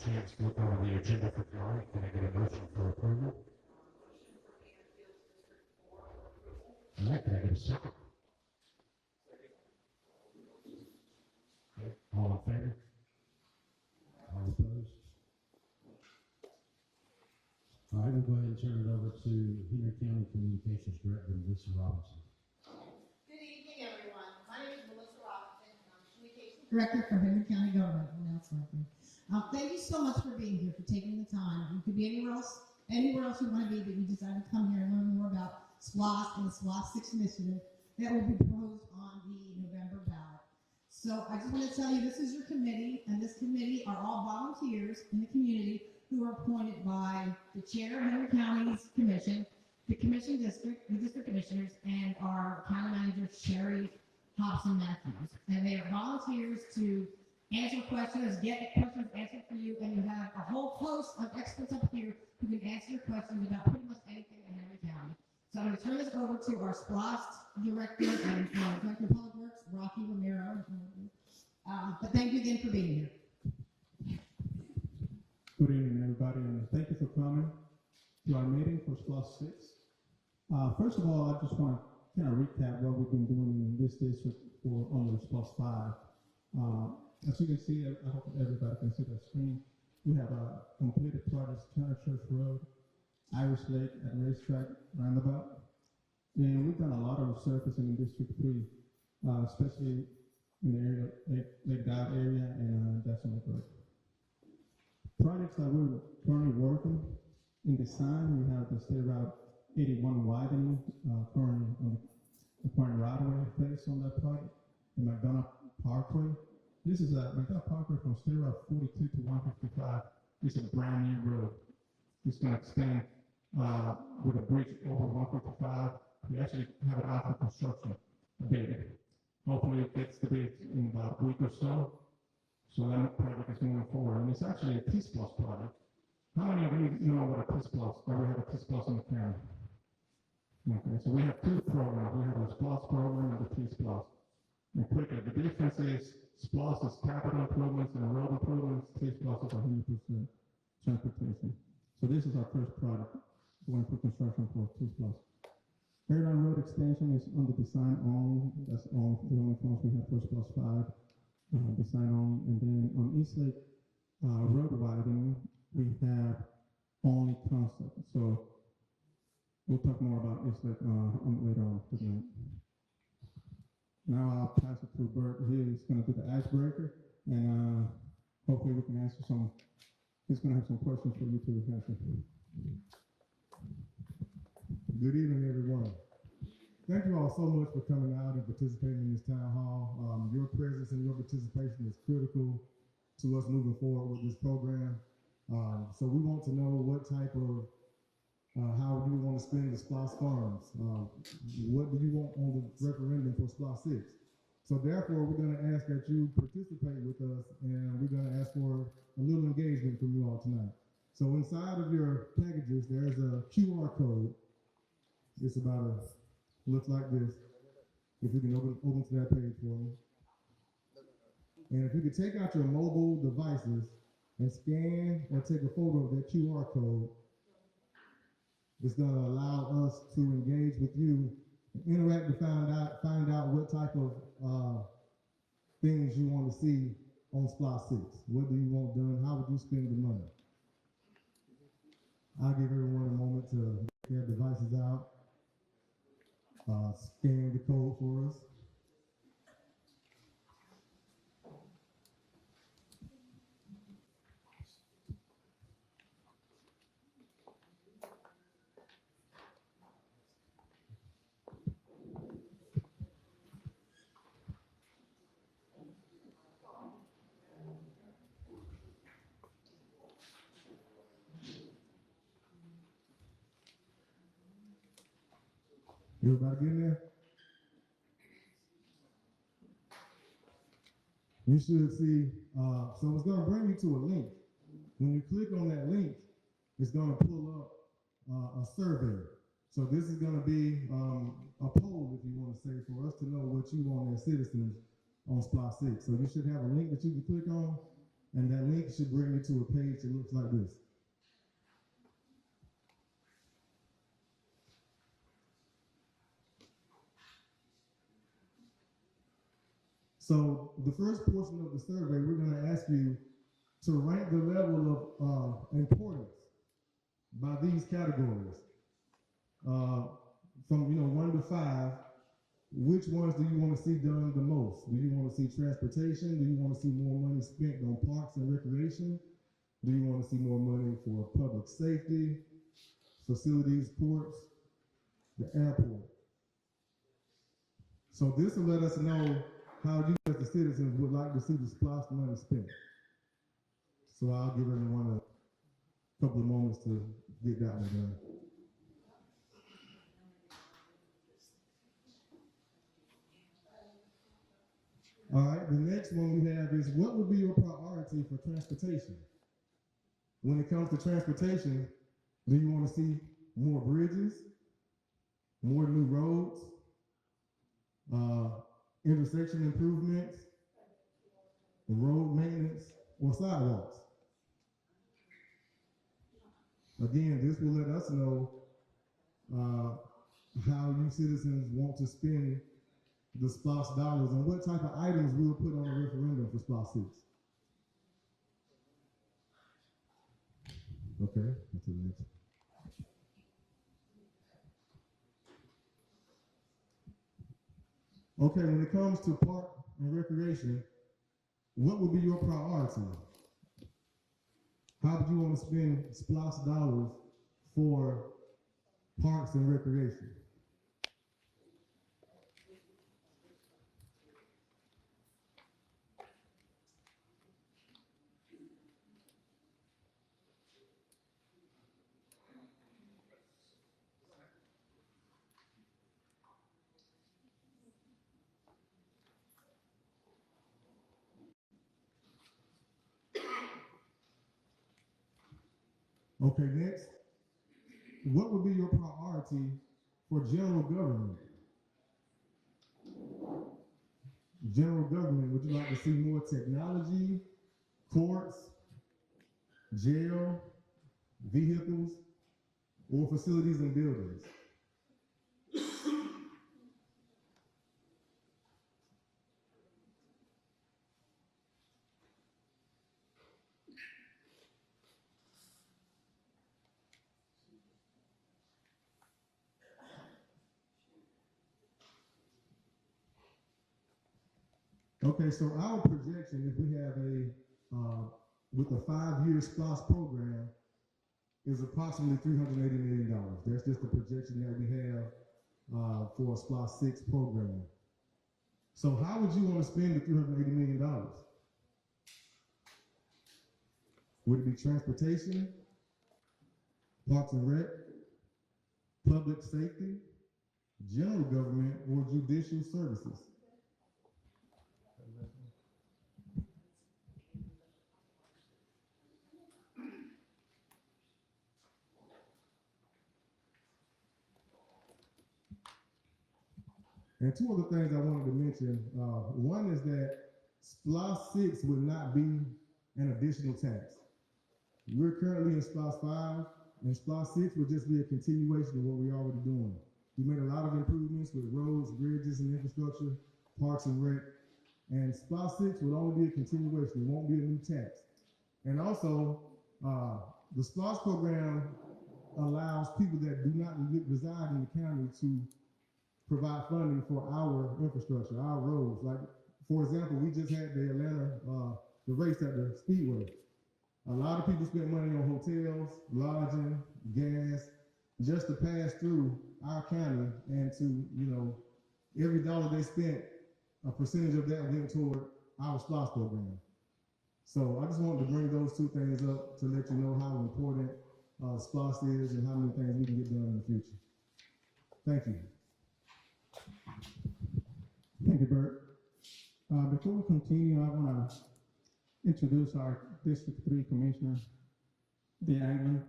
chance to look over the agenda for tonight, can I get a motion for approval? All right, can I get a second? Okay, all in favor? All opposed? All right, we'll go ahead and turn it over to Henry County Communications Director, Melissa Robinson. Good evening, everyone. My name is Melissa Robinson, and I'm Communications Director for Henry County Government. Thank you so much for being here, for taking the time. You could be anywhere else you want to be, but you decided to come here and learn more about SPLOST and the SPLOST 6 initiative that will be proposed on the November ballot. So I just want to tell you, this is your committee, and this committee are all volunteers in the community who are appointed by the chair of Henry County's commission, the district commissioners, and our county manager, Sherry Hobson-Matthews. And they are volunteers to answer questions, get questions answered for you, and you have a whole host of experts up here who can answer your questions about pretty much anything in Henry County. So I'm going to turn this over to our SPLOST director and director of public works, Rocky Romero. But thank you again for being here. Good evening, everybody, and thank you for coming to our meeting for SPLOST 6. First of all, I just want to kind of recap what we've been doing in this district for under SPLOST 5. As you can see, I hope everybody can see that screen. We have completed projects Turner Church Road, Irish Lake at Racetrack Roundabout, and we've done a lot of resurfacing in District 3, especially in the area, Lake Dot area and Decimal Brook. Projects that we're currently working in design, we have the State Route 81 widening currently on the current right-of-way place on that project, the McDonough Parkway. This is a McDonough Parkway from State Route 42 to 155. This is a brand new road. It's going to extend with a bridge over 155. We actually have it out for construction bid. Hopefully it gets the bid in about a week or so. So that project is moving forward. And it's actually a SPLOST project. How many of you know what a SPLOST, or we have a SPLOST in the county? Okay, so we have two programs. We have the SPLOST program and the SPLOST. And quickly, the difference is SPLOST is capital improvements and road improvements. SPLOST is 100% transportation. So this is our first project going for construction for SPLOST. Airline Road extension is under design only. That's all the only funds we have for SPLOST 5. Design only. And then on East Lake Road widening, we have only concept. So we'll talk more about East Lake later on tonight. Now I'll pass it to Bert. He's going to do the icebreaker, and hopefully we can answer some. He's going to have some questions for you to answer. Good evening, everyone. Thank you all so much for coming out and participating in this town hall. Your presence and your participation is critical to us moving forward with this program. So we want to know what type of how do you want to spend the SPLOST funds? What do you want on the referendum for SPLOST 6? So therefore, we're going to ask that you participate with us, and we're going to ask for a little engagement from you all tonight. So inside of your packages, there's a QR code. It's looks like this. If you can open to that page for me. And if you could take out your mobile devices and scan or take a photo of that QR code, it's going to allow us to engage with you, interact to find out what type of things you want to see on SPLOST 6. What do you want done? How would you spend the money? I'll give everyone a moment to get their devices out, scan the code for us. Everybody get in there? You should see, so it's going to bring you to a link. When you click on that link, it's going to pull up a survey. So this is going to be a poll, if you want to say, for us to know what you want as citizens on SPLOST 6. So you should have a link that you can click on, And that link should bring you to a page that looks like this. So the first portion of the survey, we're going to ask you to rank the level of importance by these categories. From 1 to 5, which ones do you want to see done the most? Do you want to see transportation? Do you want to see more money spent on parks and recreation? Do you want to see more money for public safety, facilities, ports, the airport? So this will let us know how you as the citizens would like to see the SPLOST money spent. So I'll give everyone a couple of moments to get that one done. All right, the next one we have is, what would be your priority for transportation? When it comes to transportation, do you want to see more bridges, more new roads, intersection improvements, road maintenance, or sidewalks? Again, this will let us know how you citizens want to spend the SPLOST dollars and what type of items we'll put on a referendum for SPLOST 6. Okay, that's the next. Okay, when it comes to park and recreation, what would be your priority? How would you want to spend SPLOST dollars for parks and recreation? Okay, next. What would be your priority for general government? General government, would you like to see more technology, courts, jail, vehicles, or facilities and buildings? Okay, so our projection, if we have with a 5-year SPLOST program, is approximately $380 million. That's just the projection that we have for a SPLOST 6 program. So how would you want to spend the $380 million? Would it be transportation, parks and rec, public safety, general government, or judicial services? And two other things I wanted to mention. One is that SPLOST 6 would not be an additional tax. We're currently in SPLOST 5, and SPLOST 6 would just be a continuation of what we're already doing. We made a lot of improvements with roads, bridges, and infrastructure, parks and rec, and SPLOST 6 would only be a continuation. It won't be a new tax. And also, the SPLOST program allows people that do not reside in the county to provide funding for our infrastructure, our roads. Like, for example, we just had the Atlanta, the race at the Speedway. A lot of people spent money on hotels, lodging, gas, just to pass through our county, and to, every dollar they spent, a percentage of that went toward our SPLOST program. So I just wanted to bring those two things up to let you know how important SPLOST is and how many things we can get done in the future. Thank you. Thank you, Bert. Before we continue, I want to introduce our District 3 Commissioner, the Agnew.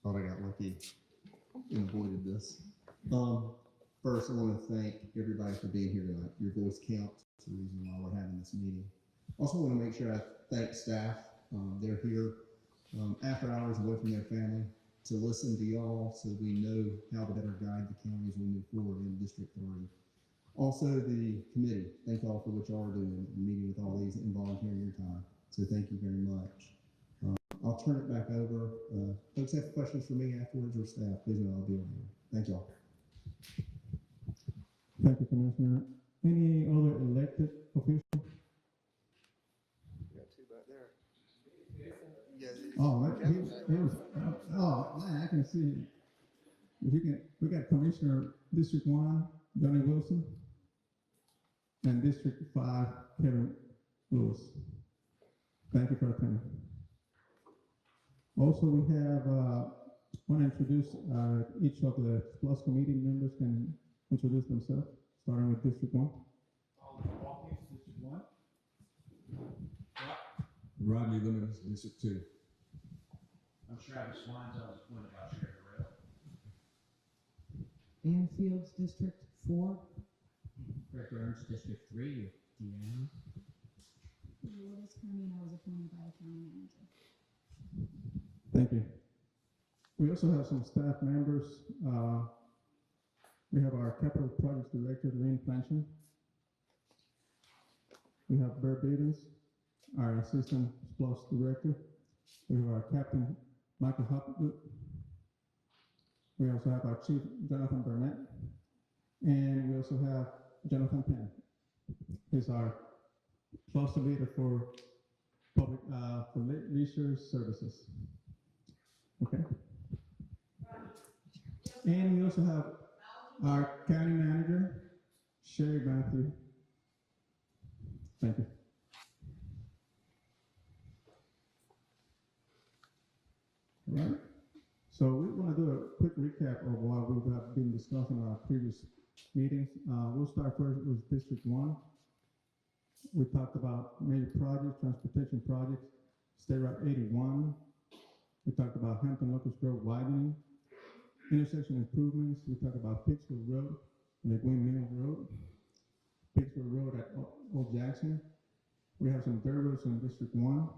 Thought I got lucky and avoided this. First, I want to thank everybody for being here tonight. Your voice counts. It's the reason why we're having this meeting. Also want to make sure I thank staff. They're here after hours away from their family to listen to y'all so we know how to better guide the county as we move forward in District 3. Also, the committee, thank y'all for what y'all are doing and meeting with all these and volunteering your time. So thank you very much. I'll turn it back over. Folks have questions for me afterwards or staff, please know I'll be on here. Thank y'all. Thank you, Commissioner. Any other elected officials? Got two back there. Oh, man, I can see. If you can, we got Commissioner District 1, Johnny Wilson, and District 5, Kevin Lewis. Thank you for attending. Also, we have, want to introduce each of the SPLOST committee members can introduce themselves, starting with District 1. District 1. Rodney Lemons, District 2. I'm Travis Wines, I was appointed by Sheriff Rail. Ann Fields, District 4. Greg Burns, District 3, Deanna. Lourdes County, and I was appointed by the county manager. Thank you. We also have some staff members. We have our Capital Projects Director, Lynn Planchon. We have Bert Bevins, our Assistant SPLOST Director. We have our Captain, Michael Hopwood. We also have our Chief, Jonathan Burnett. And we also have Jonathan Penn. He's our SPLOST leader for public, for leisure services. Okay. And we also have our county manager, Sherry Matthew. Thank you. All right. So we want to do a quick recap of what we've been discussing in our previous meetings. We'll start first with District 1. We talked about major projects, transportation projects, State Route 81. We talked about Hampton Locust Road widening, intersection improvements. We talked about Pittsfield Road, McWin Mill Road, Pittsfield Road at Old Jackson. We have some dirt roads in District 1.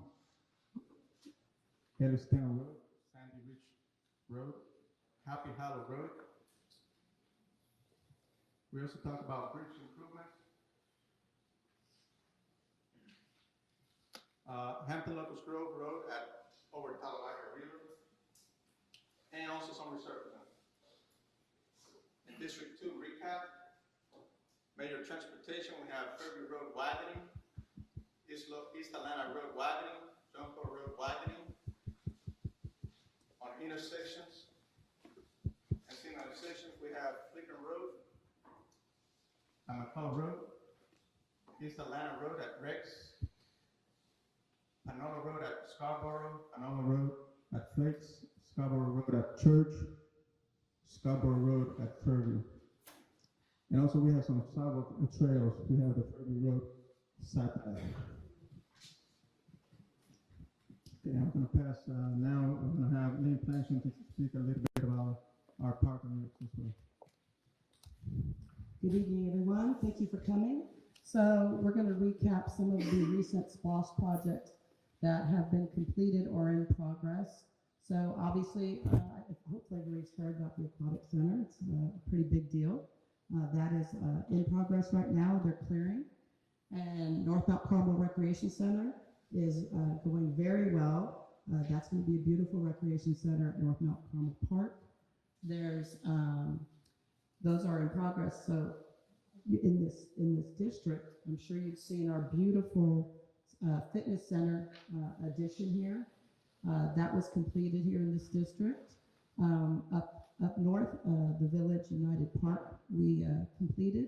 Ellistown Road, Sandy Ridge Road, Happy Hollow Road. We also talked about bridge improvements. Hampton Locust Grove Road at over Talladega River, and also some resurfacing. In District 2 recap, major transportation, we have Fairview Road widening, East Atlanta Road widening, Junco Road widening. On intersections, and seeing intersections, we have Flicker Road, McCullough Road, East Atlanta Road at Rex, Anola Road at Scarborough, Anola Road at Flakes, Scarborough Road at Church, Scarborough Road at Fairview. And also we have some sidewalk and trails. We have the Fairview Road side path. Okay, I'm going to pass now. I'm going to have Lynn Planchon to speak a little bit about our parking routes as well. Good evening, everyone. Thank you for coming. So we're going to recap some of the recent SPLOST projects that have been completed or in progress. So obviously, hopefully everybody's heard about the Aquatic Center. It's a pretty big deal. That is in progress right now. They're clearing. And North Mount Carmel Recreation Center is going very well. That's going to be a beautiful recreation center at North Mount Carmel Park. There's those are in progress. So in this district, I'm sure you've seen our beautiful fitness center addition here. That was completed here in this district. Up north, the Village United Park we completed.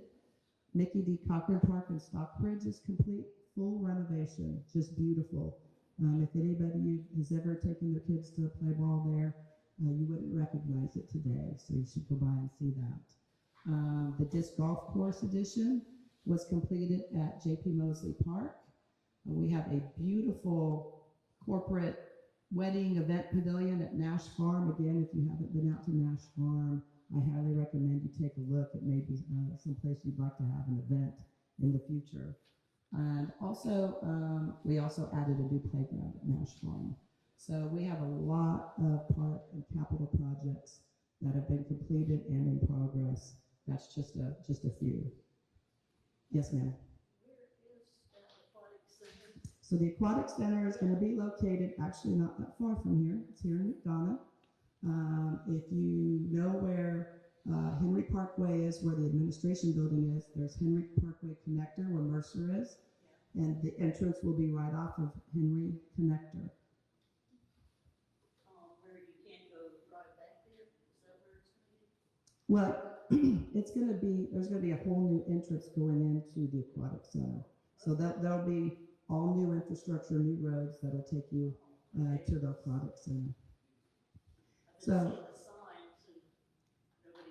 Mickey D. Cochran Park in Stockbridge is complete. Full renovation, just beautiful. If anybody has ever taken their kids to play ball there, you wouldn't recognize it today, so you should go by and see that. The disc golf course addition was completed at J.P. Mosley Park. We have a beautiful corporate wedding event pavilion at Nash Farm. Again, if you haven't been out to Nash Farm, I highly recommend you take a look at maybe someplace you'd like to have an event in the future. And also, we also added a new playground at Nash Farm. So we have a lot of park and capital projects that have been completed and in progress. That's just a few. Yes, ma'am. So the aquatic center is going to be located actually not that far from here. It's here in McDonough. If you know where Henry Parkway is, where the administration building is, there's Henry Parkway Connector where Mercer is, and the entrance will be right off of Henry Connector. Where you can't go right back there? Is that where it's going to be? Well, there's going to be a whole new entrance going into the aquatic center. So there'll be all new infrastructure, new roads that'll take you to the aquatic center. So,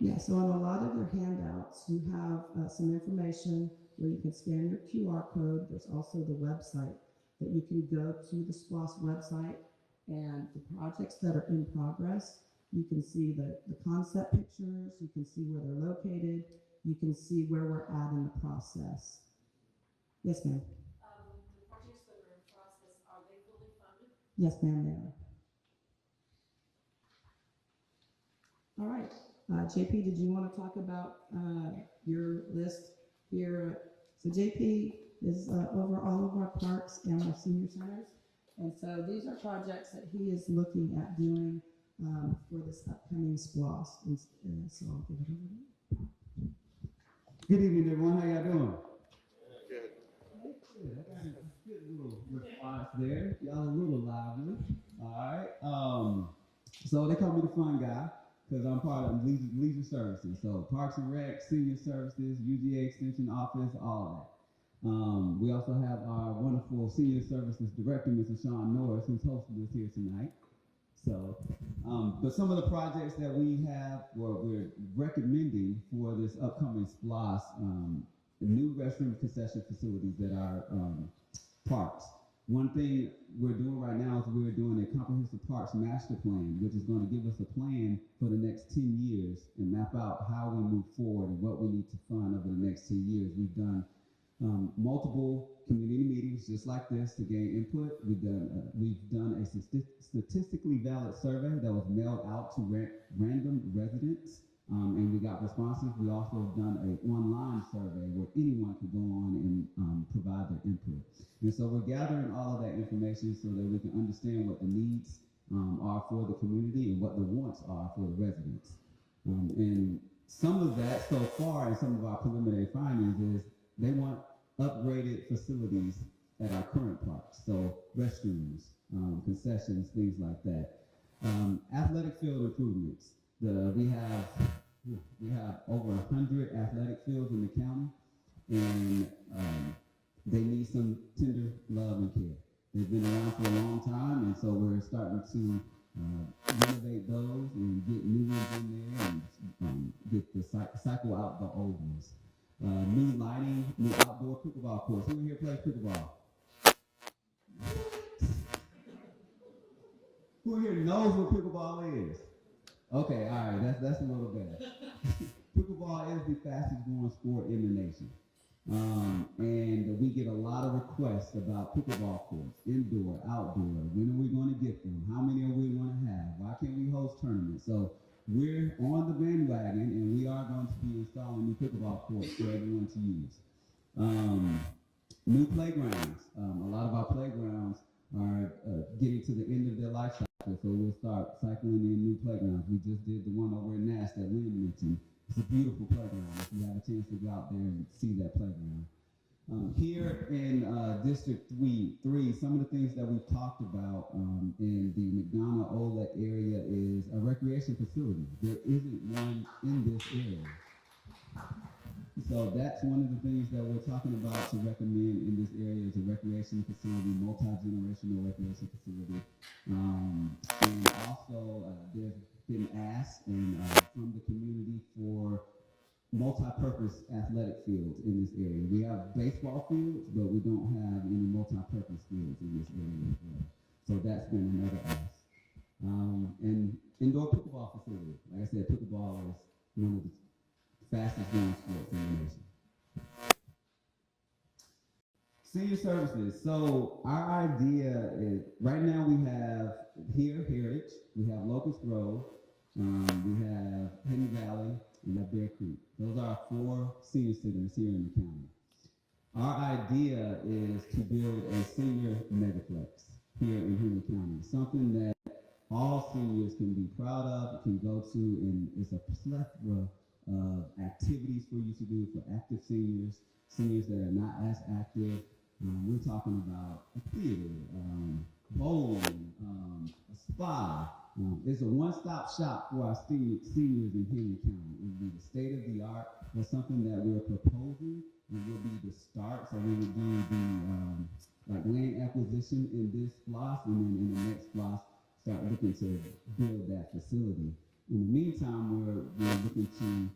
yeah, so on a lot of your handouts, you have some information where you can scan your QR code. There's also the website that you can go to the SPLOST website, and the projects that are in progress, you can see the concept pictures, you can see where they're located, you can see where we're at in the process. Yes, ma'am. The projects that are in process, are they fully funded? Yes, ma'am, they are. All right. JP, did you want to talk about your list here? So JP is over all of our parks and our senior centers. And so these are projects that he is looking at doing for this upcoming SPLOST. And so I'll give it over to you. Good evening, everyone. How y'all doing? Good. I got a good little response there. Y'all a little lively. All right. So they call me the fun guy because I'm part of leisure services. So Parks and Rec, Senior Services, UGA Extension Office, all that. We also have our wonderful Senior Services Director, Mr. Sean Norris, who's hosting us here tonight. So, but some of the projects that we have, or we're recommending for this upcoming SPLOST, new restroom concession facilities at our parks. One thing we're doing right now is we're doing a comprehensive parks master plan, which is going to give us a plan for the next 10 years and map out how we move forward and what we need to fund over the next 10 years. We've done multiple community meetings just like this to gain input. We've done a statistically valid survey that was mailed out to random residents, and we got responses. We also have done an online survey where anyone could go on and provide their input. And so we're gathering all of that information so that we can understand what the needs are for the community and what the wants are for the residents. And some of that so far and some of our preliminary findings is they want upgraded facilities at our current parks. So restrooms, concessions, things like that. Athletic field improvements. We have over 100 athletic fields in the county, and they need some tender love and care. They've been around for a long time, and so we're starting to renovate those and get new ones in there and get the cycle out the old ones. New lighting, new outdoor pickleball courts. Who in here plays pickleball? Who in here knows what pickleball is? Okay, all right, that's a little better. Pickleball is the fastest growing sport in the nation. And we get a lot of requests about pickleball courts, indoor, outdoor. When are we going to get them? How many are we going to have? Why can't we host tournaments? So we're on the bandwagon, and we are going to be installing new pickleball courts for everyone to use. New playgrounds. A lot of our playgrounds are getting to the end of their life cycle, so we'll start cycling in new playgrounds. We just did the one over in Nash that Lynn mentioned. It's a beautiful playground. If you have a chance to go out there and see that playground. Here in District 3, some of the things that we've talked about in the McDonough-Olek area is a recreation facility. There isn't one in this area. So that's one of the things that we're talking about to recommend in this area is a recreation facility, multi-generational recreation facility. And also there's been asked from the community for multi-purpose athletic fields in this area. We have baseball fields, but we don't have any multi-purpose fields in this area as well. So that's been another ask. And indoor pickleball facility. Like I said, pickleball is one of the fastest growing sports in the nation. Senior services. So our idea is right now we have here Heritage, we have Locust Grove, we have Hidden Valley, and we have Bear Creek. Those are our 4 senior centers here in the county. Our idea is to build a senior megaplex here in Henry County, something that all seniors can be proud of, can go to, and it's a plethora of activities for you to do for active seniors, seniors that are not as active. We're talking about a theater, bowling, a spa. It's a one-stop shop for our seniors in Henry County. It will be the state of the art. That's something that we're proposing. It will be the start. So we will do the like land acquisition in this SPLOST, and then in the next SPLOST, start looking to build that facility. In the meantime, we're looking to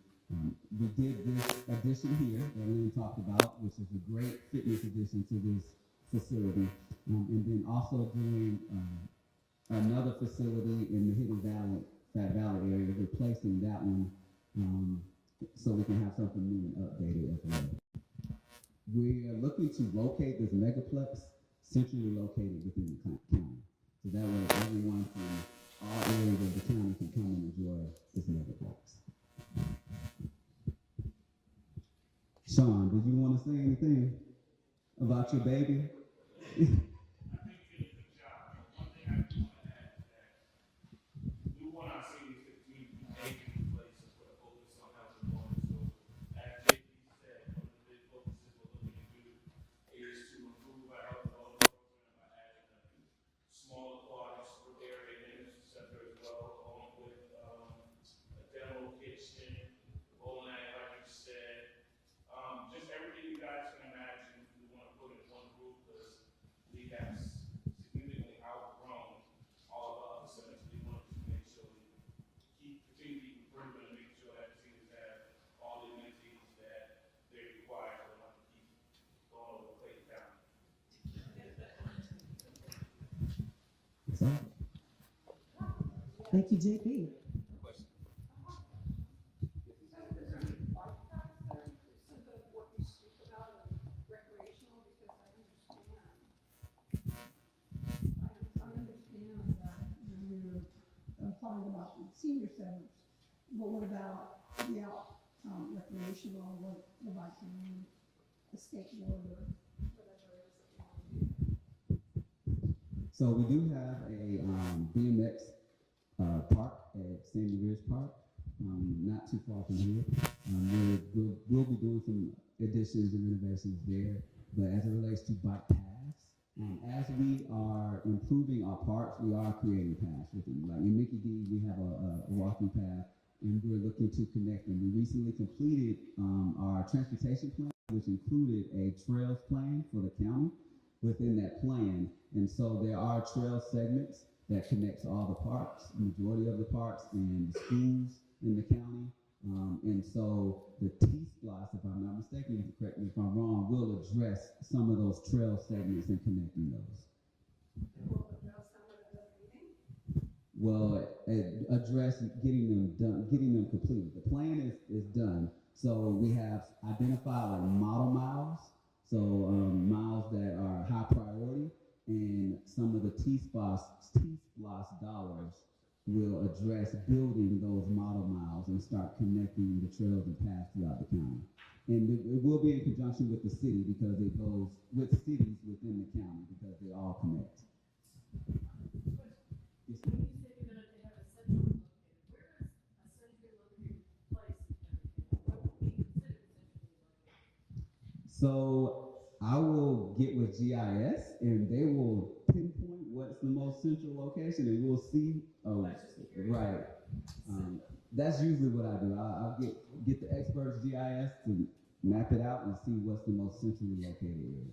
we did this addition here that Lynn talked about, which is a great fitness addition to this facility, and then also doing another facility in the Hidden Valley, Fat Valley area, replacing that one, so we can have something new and updated as well. We are looking to locate this megaplex centrally located within the county, so that way everyone from all areas of the county can come and enjoy this megaplex. Sean, did you want to say anything about your baby? I think you did a good job. One thing I do want to add is that we want our seniors to continue to be anchored in places where the focus on health and wellness. So, as JP said, one of the big focuses we're looking to do is to improve our health and wellness program by adding a small aquatic sport area and energy center as well, along with a demo kitchen, bowling alley, like you said. Just everything you guys can imagine, we want to put in one group because we have significantly outgrown all of our other centers. We want to make sure we continue to keep improving and make sure that seniors have all the amenities that they require. So they don't have to keep going over Clayton County. Thank you, JP. Talking about senior centers, but what about the recreational, what about the skateboard or whatever it is that you want to do? So we do have a BMX park at Sandy Ridge Park, not too far from here. We'll be doing some additions and renovations there, but as it relates to bike paths, as we are improving our parks, we are creating paths with them. Like in Mickey D, we have a walking path, and we're looking to connect them. We recently completed our transportation plan, which included a trails plan for the county within that plan. And so there are trail segments that connects all the parks, majority of the parks, and the schools in the county. And so the T-SPLOST, if I'm not mistaken, correct me if I'm wrong, will address some of those trail segments and connecting those. Well, address getting them done, getting them completed. The plan is done. So we have identified like model miles, so miles that are high priority, and some of the T-SPLOST dollars will address building those model miles and start connecting the trails and paths throughout the county. And it will be in conjunction with the city because it goes with cities within the county because they all connect. Yes, When you said you're going to have a central located, where is a centrally located place in everything? What would be considered centrally located? So I will get with GIS and they will pinpoint what's the most central location, and we'll see. Right. That's usually what I do. I'll get the experts GIS to map it out and see what's the most centrally located area.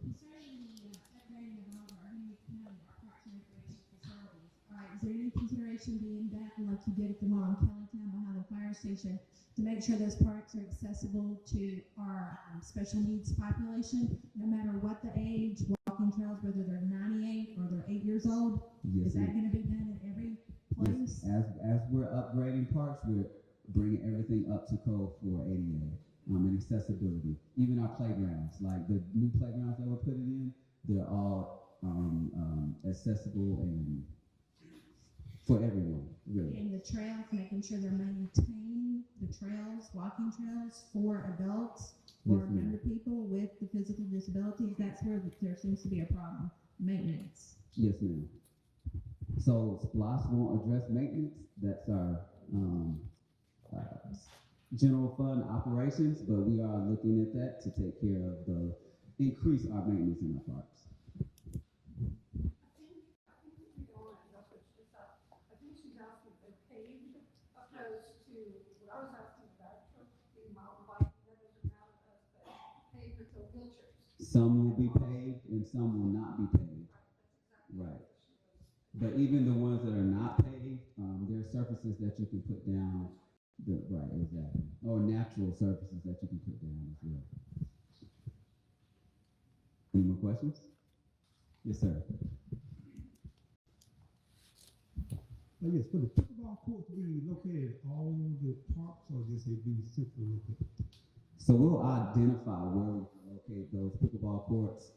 Concerning the upgrading of all of our Henry County parks and recreation facilities, is there any consideration being done like you did at the one on Kellytown behind the fire station to make sure those parks are accessible to our special needs population, no matter what the age, walking trails, whether they're 98 or they're 8 years old? Yes, Is that going to be done at every place? Yes. As we're upgrading parks, we're bringing everything up to code for ADA and accessibility. Even our playgrounds, like the new playgrounds that we're putting in, they're all accessible and for everyone, really. And the trails, making sure they're maintaining the trails, walking trails for adults or Yes, ma'am. younger people with the physical disabilities. That's where there seems to be a problem. Maintenance. Yes, ma'am. So SPLOST won't address maintenance. That's our general fund operations, but we are looking at that to take care of increase our maintenance in our parks. I think she's asking if they paved opposed to what I was asking about, the mountain bike, that doesn't matter to us, but paved until wheelchairs. Some will be paved and some will not be paved. Right. But even the ones that are not paved, there are surfaces that you can put down. Right, exactly. Or natural surfaces that you can put down as well. Any more questions? Yes, sir. Yes, for the pickleball courts, we located all the parks or just they be centrally located? So we'll identify where we can locate those pickleball courts.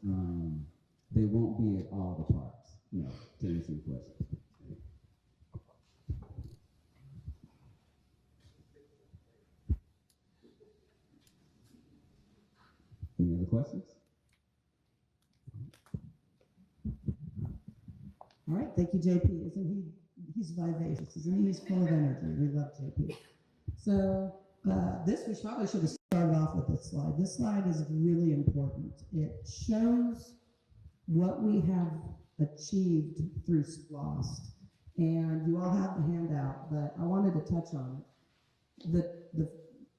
They won't be at all the parks. No, to answer your question. Any other questions? All right, thank you, JP. He's vivacious, isn't he? He's full of energy. We love JP. So we probably should have started off with this slide. This slide is really important. It shows what we have achieved through SPLOST. And you all have the handout, but I wanted to touch on it.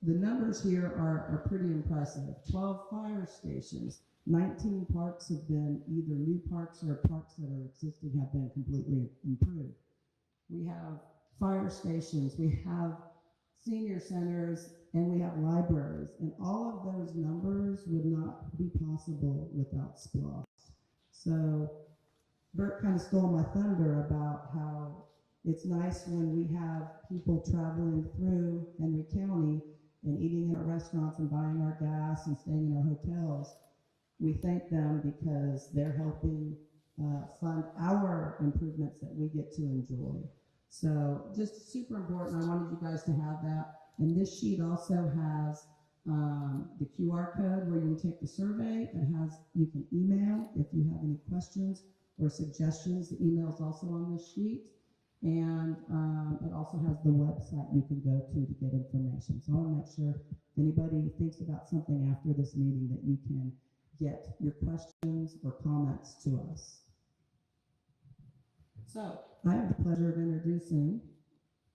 The numbers here are pretty impressive. 12 fire stations, 19 parks have been either new parks or parks that are existing have been completely improved. We have fire stations, we have senior centers, and we have libraries. And all of those numbers would not be possible without SPLOST. So Bert kind of stole my thunder about how it's nice when we have people traveling through Henry County and eating in our restaurants and buying our gas and staying in our hotels. We thank them because they're helping fund our improvements that we get to enjoy. So just super important. I wanted you guys to have that. And this sheet also has the QR code where you can take the survey. You can email if you have any questions or suggestions. The email is also on this sheet. And it also has the website you can go to get information. So I want to make sure if anybody thinks about something after this meeting that you can get your questions or comments to us. So I have the pleasure of introducing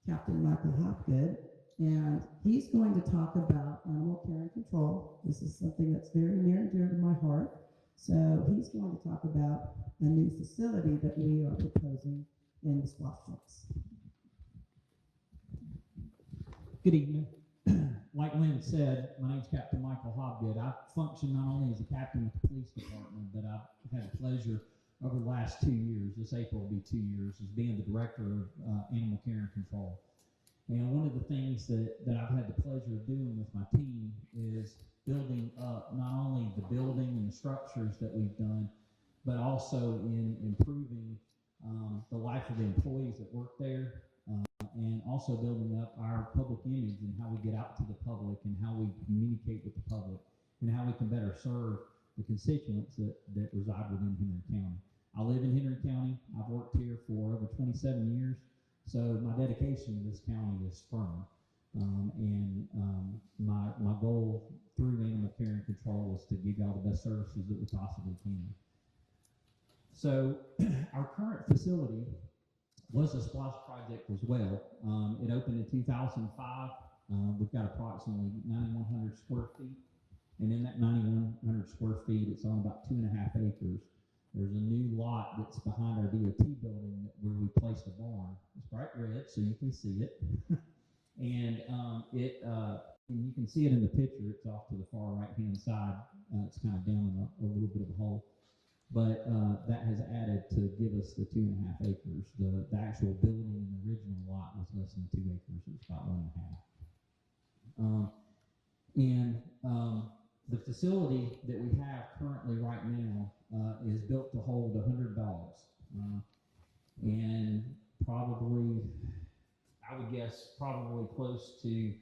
Captain Michael Hopgood, and he's going to talk about animal care and control. This is something that's very near and dear to my heart. So he's going to talk about a new facility that we are proposing in the SPLOST. Good evening. Like Lynn said, my name's Captain Michael Hobgood. I function not only as a captain with the police department, but I've had the pleasure over the last 2 years, this April will be 2 years, as being the director of animal care and control. And one of the things that I've had the pleasure of doing with my team is building up not only the building and the structures that we've done, but also in improving the life of the employees that work there, and also building up our public image and how we get out to the public and how we communicate with the public and how we can better serve the constituents that reside within Henry County. I live in Henry County. I've worked here for over 27 years, so my dedication to this county is firm. My goal through animal care and control is to give y'all the best services that we possibly can. So our current facility was a SPLOST project as well. It opened in 2005. We've got approximately 9,100 square feet. And in that 9,100 square feet, it's on about 2.5 acres. There's a new lot that's behind our DOT building where we placed a barn. It's bright red, so you can see it. And and you can see it in the picture. It's off to the far right-hand side. It's kind of down in a little bit of a hole. But that has added to give us the 2.5 acres. The actual building and the original lot was less than 2 acres. It was about 1.5. The facility that we have currently right now is built to hold 100 dogs, and probably, I would guess, probably close to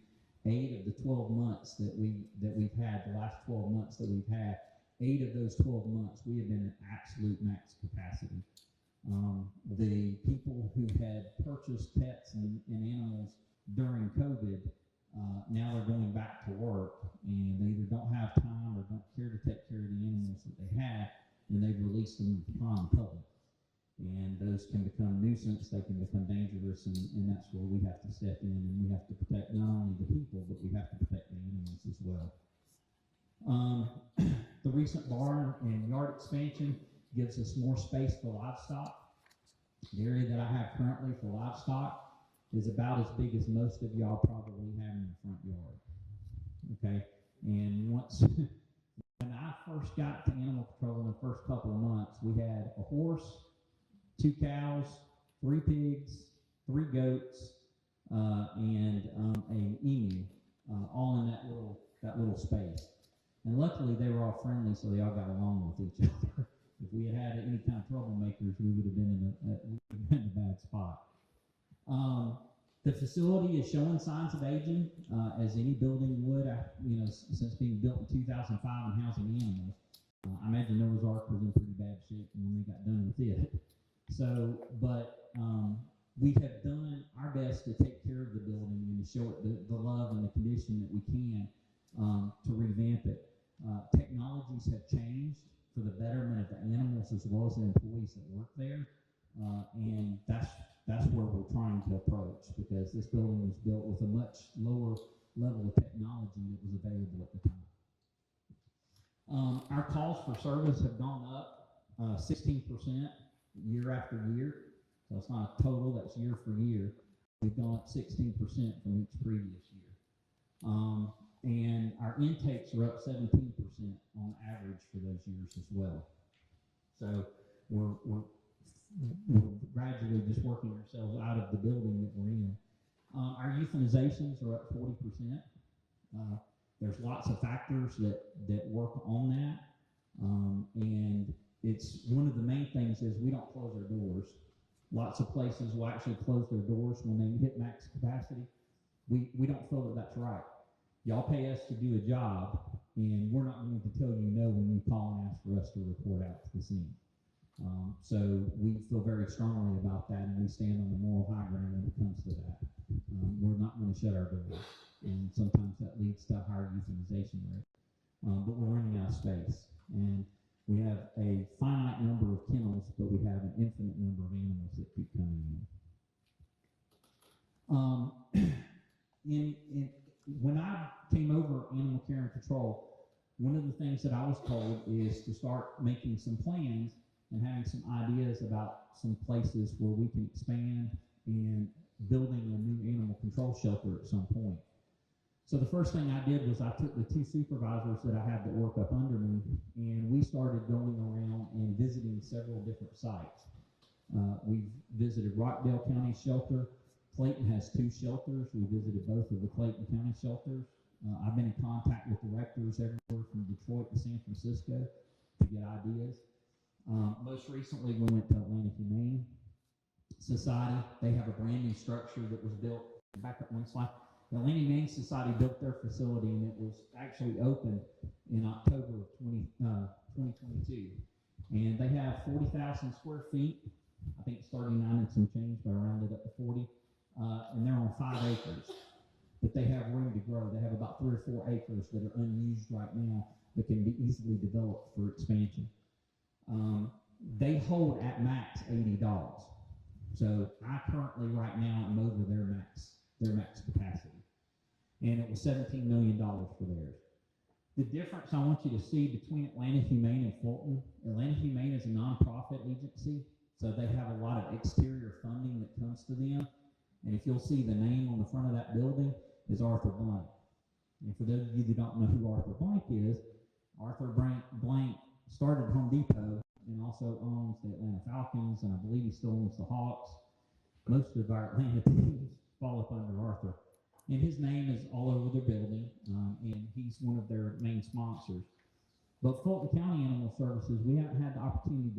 8 of the 12 months that we've had, the last 12 months that we've had, 8 of those 12 months we have been at absolute max capacity. The people who had purchased pets and animals during COVID, now they're going back to work, and they either don't have time or don't care to take care of the animals that they had, and they've released them upon the public. And those can become nuisance, they can become dangerous, and that's where we have to step in, and we have to protect not only the people, but we have to protect the animals as well. The recent barn and yard expansion gives us more space for livestock. The area that I have currently for livestock is about as big as most of y'all probably have in your front yard. Okay, and once when I first got to animal control in the first couple of months, we had a horse, 2 cows, 3 pigs, 3 goats, and an emu, all in that little space. And luckily, they were all friendly, so they all got along with each other. If we had had any kind of troublemakers, we would have been in a bad spot. The facility is showing signs of aging, as any building would, since being built in 2005 and housing animals. I imagine Noah's Ark was in pretty bad shape when they got done with it. So, but we have done our best to take care of the building and to show it the love and the condition that we can to revamp it. Technologies have changed for the betterment of the animals as well as the employees that work there, and that's where we're trying to approach, because this building was built with a much lower level of technology that was available at the time. Our calls for service have gone up 16% year after year, so it's not a total, that's year for year. We've gone up 16% from each previous year. And our intakes are up 17% on average for those years as well. So we're gradually just working ourselves out of the building that we're in. Our euthanizations are up 40%. There's lots of factors that work on that. And it's one of the main things is we don't close our doors. Lots of places will actually close their doors when they hit max capacity. We don't feel that that's right. Y'all pay us to do a job, and we're not going to tell you no when you call and ask for us to report out to the scene. So we feel very strongly about that, and we stand on the moral high ground when it comes to that. We're not going to shut our doors, and sometimes that leads to a higher euthanization rate. But we're running out of space, and we have a finite number of kennels, but we have an infinite number of animals that keep coming in. When I came over animal care and control, one of the things that I was told is to start making some plans and having some ideas about some places where we can expand and building a new animal control shelter at some point. So the first thing I did was I took the 2 supervisors that I have that work up under me, and we started going around and visiting several different sites. We've visited Rockdale County Shelter. Clayton has 2 shelters. We visited both of the Clayton County shelters. I've been in contact with directors everywhere from Detroit to San Francisco to get ideas. Most recently, we went to Atlanta Humane Society. They have a brand new structure that was built. Back up one slide. The Atlanta Humane Society built their facility, and it was actually opened in October of 2022. And they have 40,000 square feet. I think it's 39 and some change, but I rounded up to 40. And they're on 5 acres, but they have room to grow. They have about 3 or 4 acres that are unused right now that can be easily developed for expansion. They hold at max 80 dogs. So I currently right now am over their max capacity. And it was $17 million for theirs. The difference I want you to see between Atlanta Humane and Fulton, Atlanta Humane is a nonprofit agency, so they have a lot of exterior funding that comes to them. And if you'll see the name on the front of that building is Arthur Blank. And for those of you that don't know who Arthur Blank is, Arthur Blank started Home Depot and also owns the Atlanta Falcons, and I believe he still owns the Hawks. most of our Atlanta teams fall up under Arthur. And his name is all over their building, and he's one of their main sponsors. But Fulton County Animal Services, we haven't had the opportunity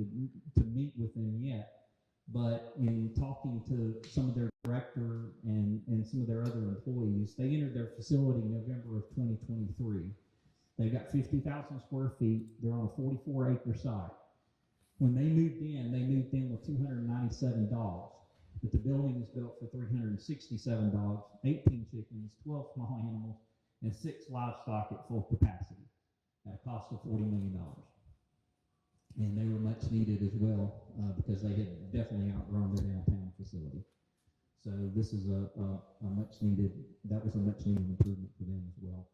to meet with them yet, but in talking to some of their director and some of their other employees, they entered their facility in November of 2023. They've got 50,000 square feet. They're on a 44-acre site. When they moved in with 297 dogs. But the building is built for 367 dogs, 18 chickens, 12 small animals, and 6 livestock at full capacity at a cost of $40 million. And they were much needed as well because they had definitely outgrown their downtown facility. So this is a much needed improvement for them as well.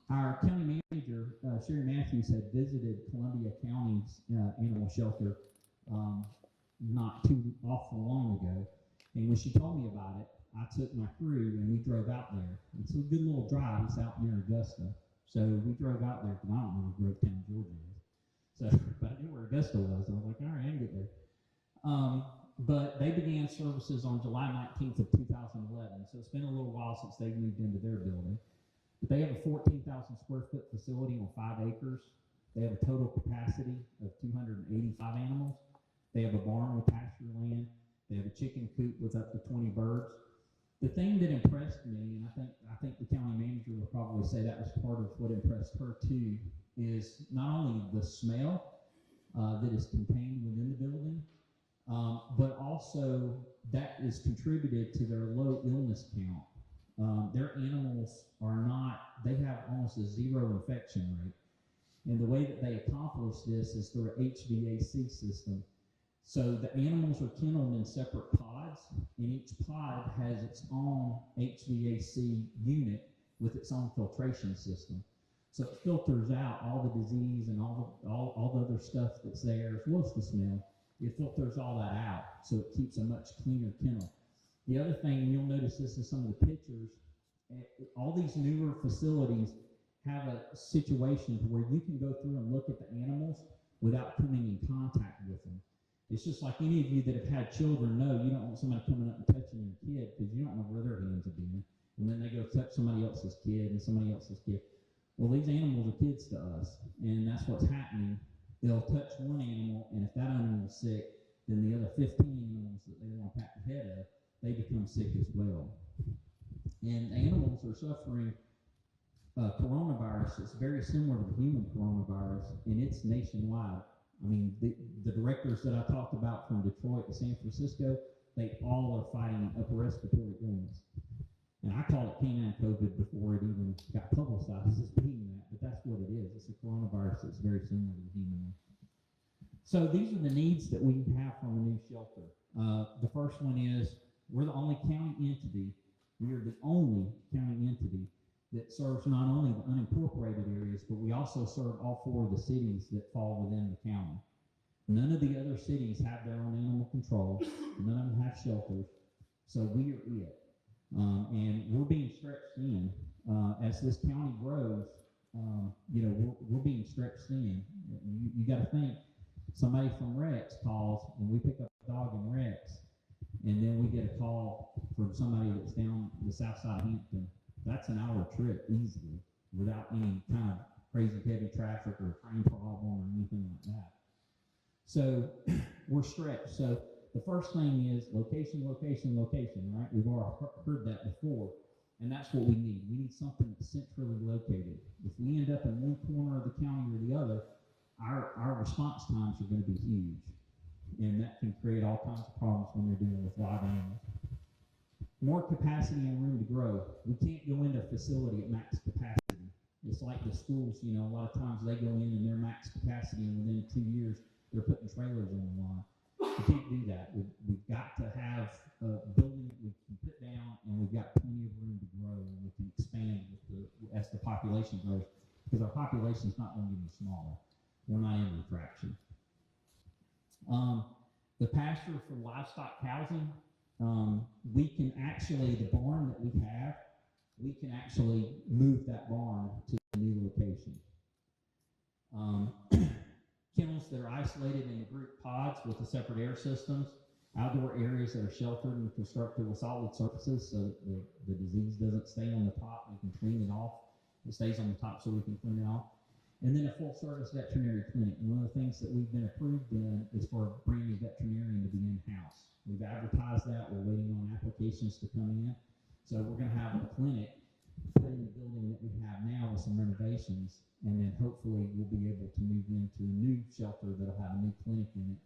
Our county manager, Sherry Matthews, had visited Columbia County's animal shelter not too awful long ago, and when she told me about it, I took my crew and we drove out there. It's a good little drive. It's out near Augusta, so we drove out there because I don't know where Grovetown, Georgia is. So, but I knew where Augusta was, and I was like, all right, I can get there. But they began services on July 19th of 2011, so it's been a little while since they moved into their building. But they have a 14,000 square foot facility on 5 acres. They have a total capacity of 285 animals. They have a barn with pasture land. They have a chicken coop with up to 20 birds. The thing that impressed me, and I think the county manager will probably say that was part of what impressed her too, is not only the smell that is contained within the building, but also that is contributed to their low illness count. Their animals they have almost a 0 infection rate. And the way that they accomplish this is through an HVAC system. So the animals are kenneled in separate pods, and each pod has its own HVAC unit with its own filtration system. So it filters out all the disease and all the other stuff that's there, as well as the smell. It filters all that out, so it keeps a much cleaner kennel. The other thing, and you'll notice this in some of the pictures, all these newer facilities have a situation where you can go through and look at the animals without coming in contact with them. It's just like any of you that have had children know you don't want somebody coming up and touching your kid because you don't know where their hands have been. And then they go touch somebody else's kid and somebody else's kid. Well, these animals are kids to us, and that's what's happening. They'll touch one animal, and if that animal's sick, then the other 15 animals that they want to pat the head of, they become sick as well. And animals are suffering coronavirus. It's very similar to the human coronavirus, and it's nationwide. I mean, the directors that I talked about from Detroit to San Francisco, they all are fighting an upper respiratory illness. And I call it canine COVID before it even got publicized as being that, but that's what it is. It's a coronavirus that's very similar to the human one. So these are the needs that we have from a new shelter. The first one is we're the only county entity. We are the only county entity that serves not only the unincorporated areas, but we also serve all 4 of the cities that fall within the county. None of the other cities have their own animal control. None of them have shelters. So we are it. And we're being stretched in. As this county grows, we're being stretched in. You got to think, somebody from Rex calls, and we pick up a dog in Rex, and then we get a call from somebody that's down the south side of Hampton. That's an hour trip easily without any kind of crazy heavy traffic or train problem or anything like that. So we're stretched. So the first thing is location, location, location, right? We've all heard that before, and that's what we need. We need something that's centrally located. If we end up in one corner of the county or the other, our response times are going to be huge, and that can create all kinds of problems when you're dealing with live animals. More capacity and room to grow. We can't go into a facility at max capacity. It's like the schools, a lot of times they go in and they're max capacity, and within 2 years, they're putting trailers on the line. We can't do that. We've got to have a building that we can put down, and we've got plenty of room to grow, and we can expand as the population grows, because our population is not going to get any smaller. We're not in refraction. The pasture for livestock housing, we can actually, the barn that we have, we can actually move that barn to the new location. kennels that are isolated into group pods with the separate air systems, outdoor areas that are sheltered and constructed with solid surfaces so that the disease doesn't stay on the top. We can clean it off. It stays on the top so we can clean it off. And then a full-service veterinary clinic. And one of the things that we've been approved in is for a brand new veterinarian to be in-house. We've advertised that. We're waiting on applications to come in. So we're going to have a clinic put in the building that we have now with some renovations. And then hopefully we'll be able to move into a new shelter that'll have a new clinic in it.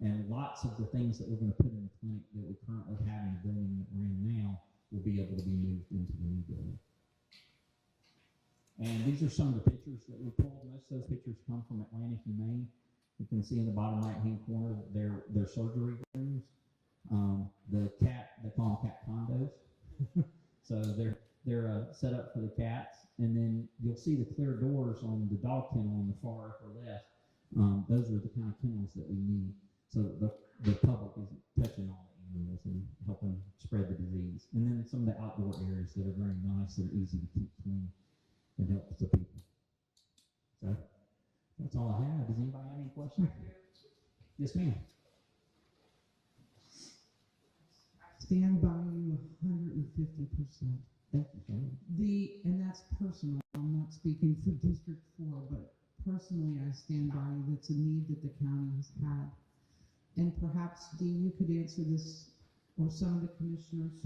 And lots of the things that we're going to put in the clinic that we currently have in the building that we're in now will be able to be moved into the new building. And these are some of the pictures that we pulled. Most of those pictures come from Atlantic Humane. You can see in the bottom right-hand corner their surgery rooms. The cat, they call them cat condos. So they're set up for the cats. And then you'll see the clear doors on the dog kennel on the far upper left. Those are the kind of kennels that we need so that the public isn't touching all the animals and helping spread the disease. And then some of the outdoor areas that are very nice, that are easy to keep clean and help the people. So that's all I have. Does anybody have any questions? Yes, ma'am. Stand by you 150%. Thank you, Shane. And that's personal. I'm not speaking for District 4, but personally I stand by you. That's a need that the county has had. And perhaps, Dean, you could answer this, or some of the commissioners.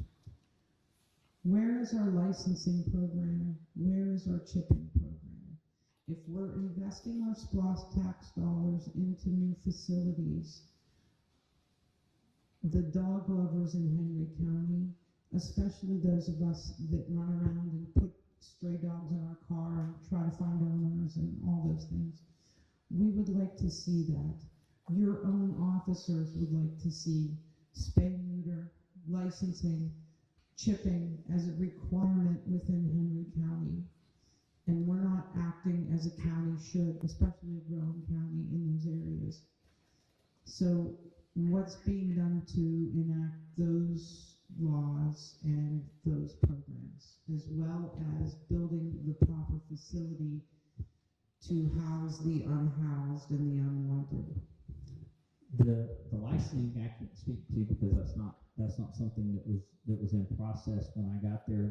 Where is our licensing program? Where is our chipping program? If we're investing our SPLOST tax dollars into new facilities, the dog lovers in Henry County, especially those of us that run around and put stray dogs in our car and try to find owners and all those things, we would like to see that. Your own officers would like to see spay, neuter, licensing, chipping as a requirement within Henry County. And we're not acting as a county should, especially a growing county in those areas. So what's being done to enact those laws and those programs, as well as building the proper facility to house the unhoused and the unwanted? The licensing I can't speak to because that's not something that was in process when I got there.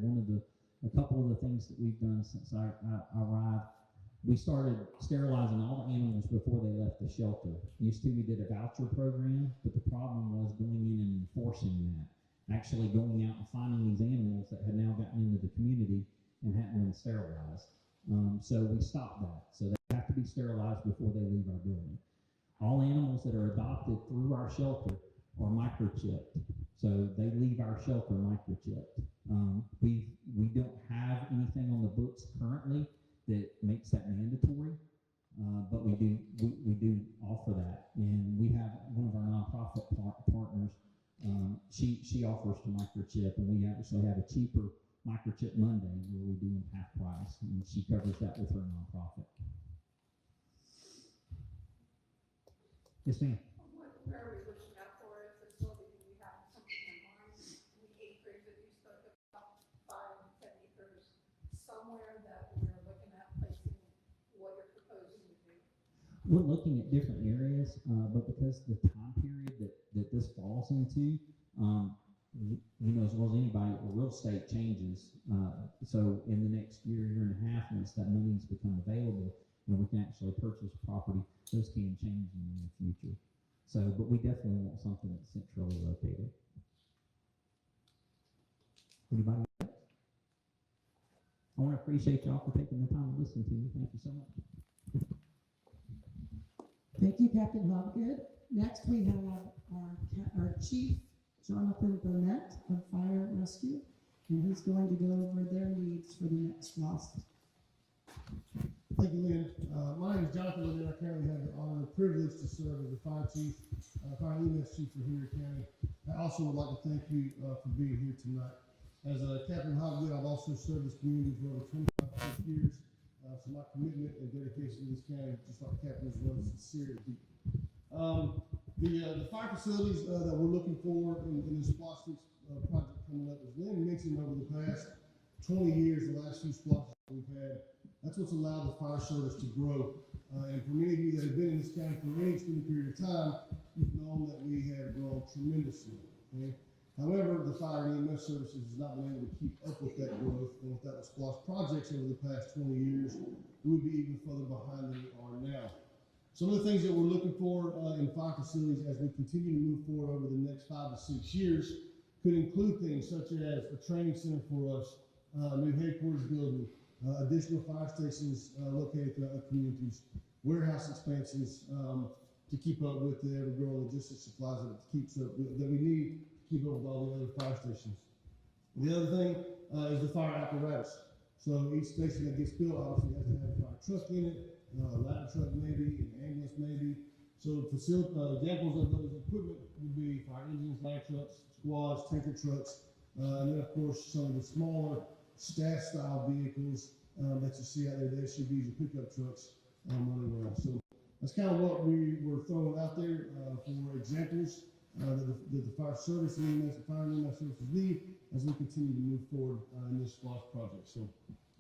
A couple of the things that we've done since I arrived, we started sterilizing all the animals before they left the shelter. Used to, we did a voucher program, but the problem was going in and enforcing that. Actually going out and finding these animals that had now gotten into the community and hadn't been sterilized. So we stopped that. So they have to be sterilized before they leave our building. All animals that are adopted through our shelter are microchipped. So they leave our shelter microchipped. We don't have anything on the books currently that makes that mandatory, but we do offer that. And we have one of our nonprofit partners, she offers to microchip, and we actually have a cheaper microchip Monday where we do them half price, and she covers that with her nonprofit. Yes, ma'am. Where are we looking out for a facility? Do we have something in mind? The acreage that you spoke about, 5 and 10 acres, somewhere that we're looking at placing what you're proposing to do? We're looking at different areas, but because the time period that this falls into, you know as well as anybody, real estate changes. So in the next year and a half, once that money's become available, and we can actually purchase property, those can change in the near future. So, but we definitely want something that's centrally located. Anybody else? I want to appreciate y'all for taking the time to listen to me. Thank you so much. Thank you, Captain Hobgood. Next, we have our Chief, Jonathan Burnett of Fire Rescue, and he's going to go over their needs for the next SPLOST. Thank you, Lynn. My name is Jonathan Burnett. I currently have the honor and privilege to serve as the fire chief, fire EMS chief for Henry County. I also would like to thank you for being here tonight. As Captain Hobgood, I've also served this community for over 25 years. So my commitment and dedication to this county, just like Captain's, was sincere and deep. The fire facilities that we're looking for in this SPLOST project coming up, as Lynn mentioned, over the past 20 years, the last few SPLOSTs we've had, that's what's allowed the fire service to grow And for many of you that have been in this county for any extended period of time, you've known that we have grown tremendously. Okay? However, the fire and EMS services has not been able to keep up with that growth, and without the SPLOST projects over the past 20 years, we would be even further behind than we are now. Some of the things that we're looking for in fire facilities as we continue to move forward over the next 5 to 6 years could include things such as a training center for us, a new headquarters building, additional fire stations located throughout the communities, warehouse expansions to keep up with the ever-growing logistics supplies that we need to keep up with all the other fire stations. The other thing is the fire apparatus. So each station that gets built obviously has to have a fire truck in it, a ladder truck maybe, an ambulance maybe. So examples of those equipment would be fire engines, ladder trucks, squads, tanker trucks, and then of course some of the smaller staff style vehicles that you see out there, the SUVs and pickup trucks running around. So that's kind of what we were throwing out there for examples that the fire service and the fire and EMS services need as we continue to move forward in this SPLOST project. So,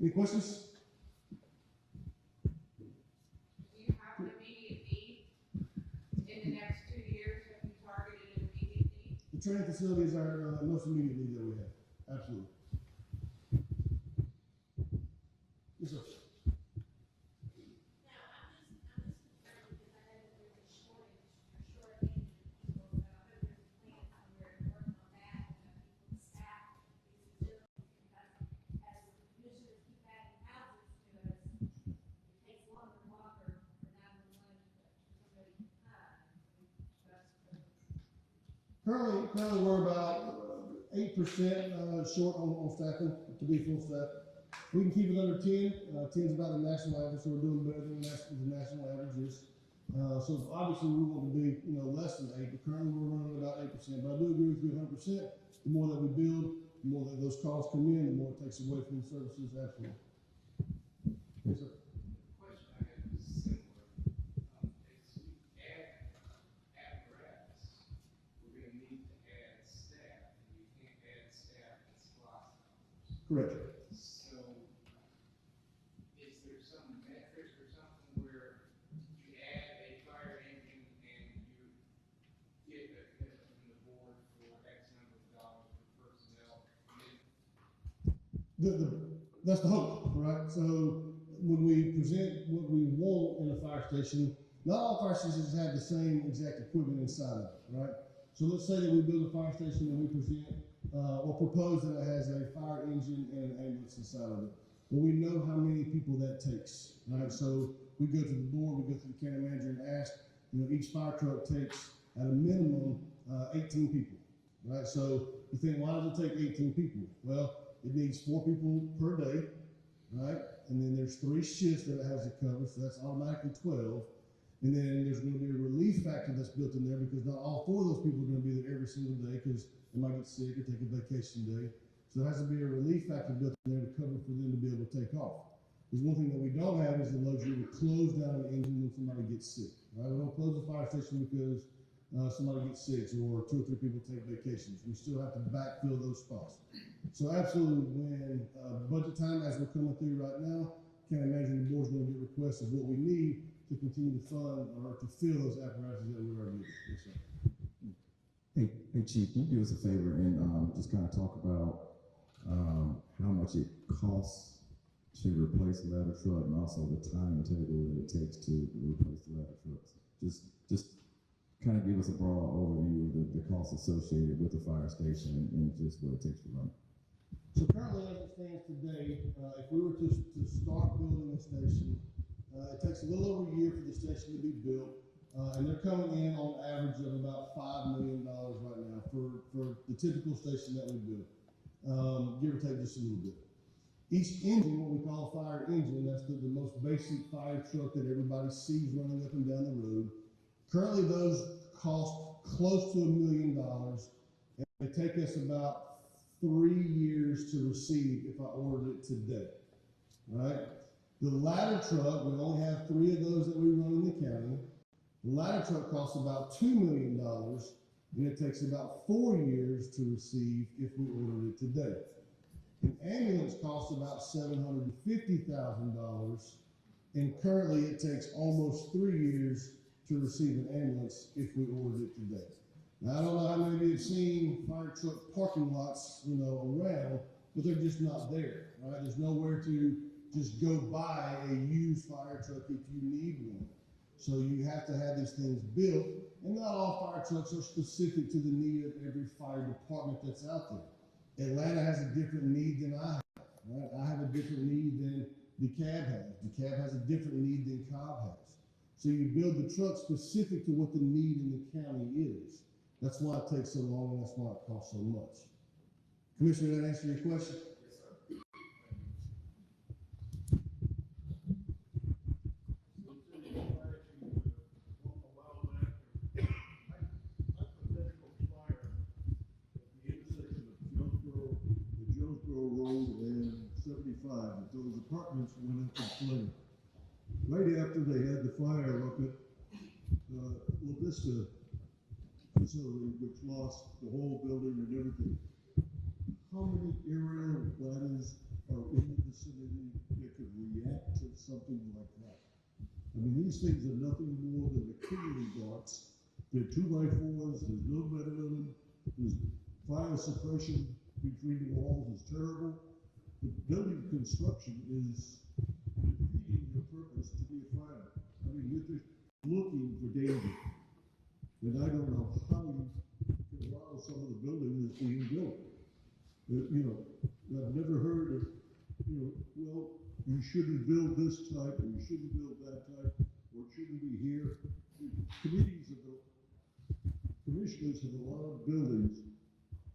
any questions? Do you have an immediate need in the next 2 years? Have you targeted an immediate need? The training facility is our most immediate need that we have. Absolutely. Yes, sir. Currently we're about 8% short on staffing to be full staff. We can keep it under 10. 10 is about the national average, so we're doing better than the national average is. So obviously we want to be less than 8, but currently we're running about 8%. But I do agree with you 100%. The more that we build, the more that those calls come in, the more it takes away from the services. Absolutely. Yes, sir. Question I have is similar. As we add apparatus, we're going to need to add staff, and you can't add staff in SPLOST numbers. Correct. So, is there some metric or something where you add a fire engine and you get a commitment from the board for X number of dollars for personnel? That's the hope, right? So when we present what we want in a fire station, not all fire stations have the same exact equipment inside of it, right? So let's say that we build a fire station and we present or propose that it has a fire engine and an ambulance inside of it. Well, we know how many people that takes, right? So we go to the board, we go to the county manager and ask, each fire truck takes at a minimum 18 people, right? So you think, why does it take 18 people? Well, it needs 4 people per day, right? And then there's 3 shifts that it has to cover, so that's automatically 12. And then there's going to be a relief factor that's built in there because not all 4 of those people are going to be there every single day because they might get sick or take a vacation day. So there has to be a relief factor built in there to cover for them to be able to take off. Because one thing that we don't have is the luxury to close down an engine when somebody gets sick, right? We don't close the fire station because somebody gets sick or 2 or 3 people take vacations. We still have to backfill those spots. So absolutely, when budget time, as we're coming through right now, county manager and the board's going to get requests of what we need to continue to fund or to fill those apparatuses that we already need. Yes, sir. Hey, Chief, can you do us a favor and just kind of talk about how much it costs to replace a ladder truck and also the timetable that it takes to replace the ladder trucks? Just kind of give us a broad overview of the costs associated with the fire station and just what it takes to run it. So currently, as it stands today, if we were to start building a station, it takes a little over a year for the station to be built, and they're coming in on average of about $5 million right now for the typical station that we build, give or take just a little bit. Each engine, what we call a fire engine, that's the most basic fire truck that everybody sees running up and down the road. Currently, those cost close to $1 million, and they take us about 3 years to receive if I ordered it today, right? The ladder truck, we only have 3 of those that we run in the county. The ladder truck costs about $2 million, and it takes about 4 years to receive if we ordered it today. An ambulance costs about $750,000, And currently, it takes almost 3 years to receive an ambulance if we ordered it today. Now, I don't know how many of you have seen fire truck parking lots, around, but they're just not there, right? There's nowhere to just go buy a used fire truck if you need one. So you have to have these things built, and not all fire trucks are specific to the need of every fire department that's out there. Atlanta has a different need than I have, right? I have a different need than DeKalb has. DeKalb has a different need than Cobb has. So you build the truck specific to what the need in the county is. That's why it takes so long, and that's why it costs so much. Commissioner, that answer your question? Road and 75, that those apartments went into flame. Right after they had the fire up at La Vista facility, which lost the whole building and everything. How many aerial ladders are in the vicinity that could react to something like that? I mean, these things are nothing more than the killing darts. They're 2x4s, there's no metal in them, there's fire suppression between the walls is terrible. The building construction is defeating your purpose to be a fire. I mean, you're just looking for danger. And I don't know how you can allow some of the building that's being built. I've never heard of, well, you shouldn't build this type, or you shouldn't build that type, or it shouldn't be here. Commissioners have allowed buildings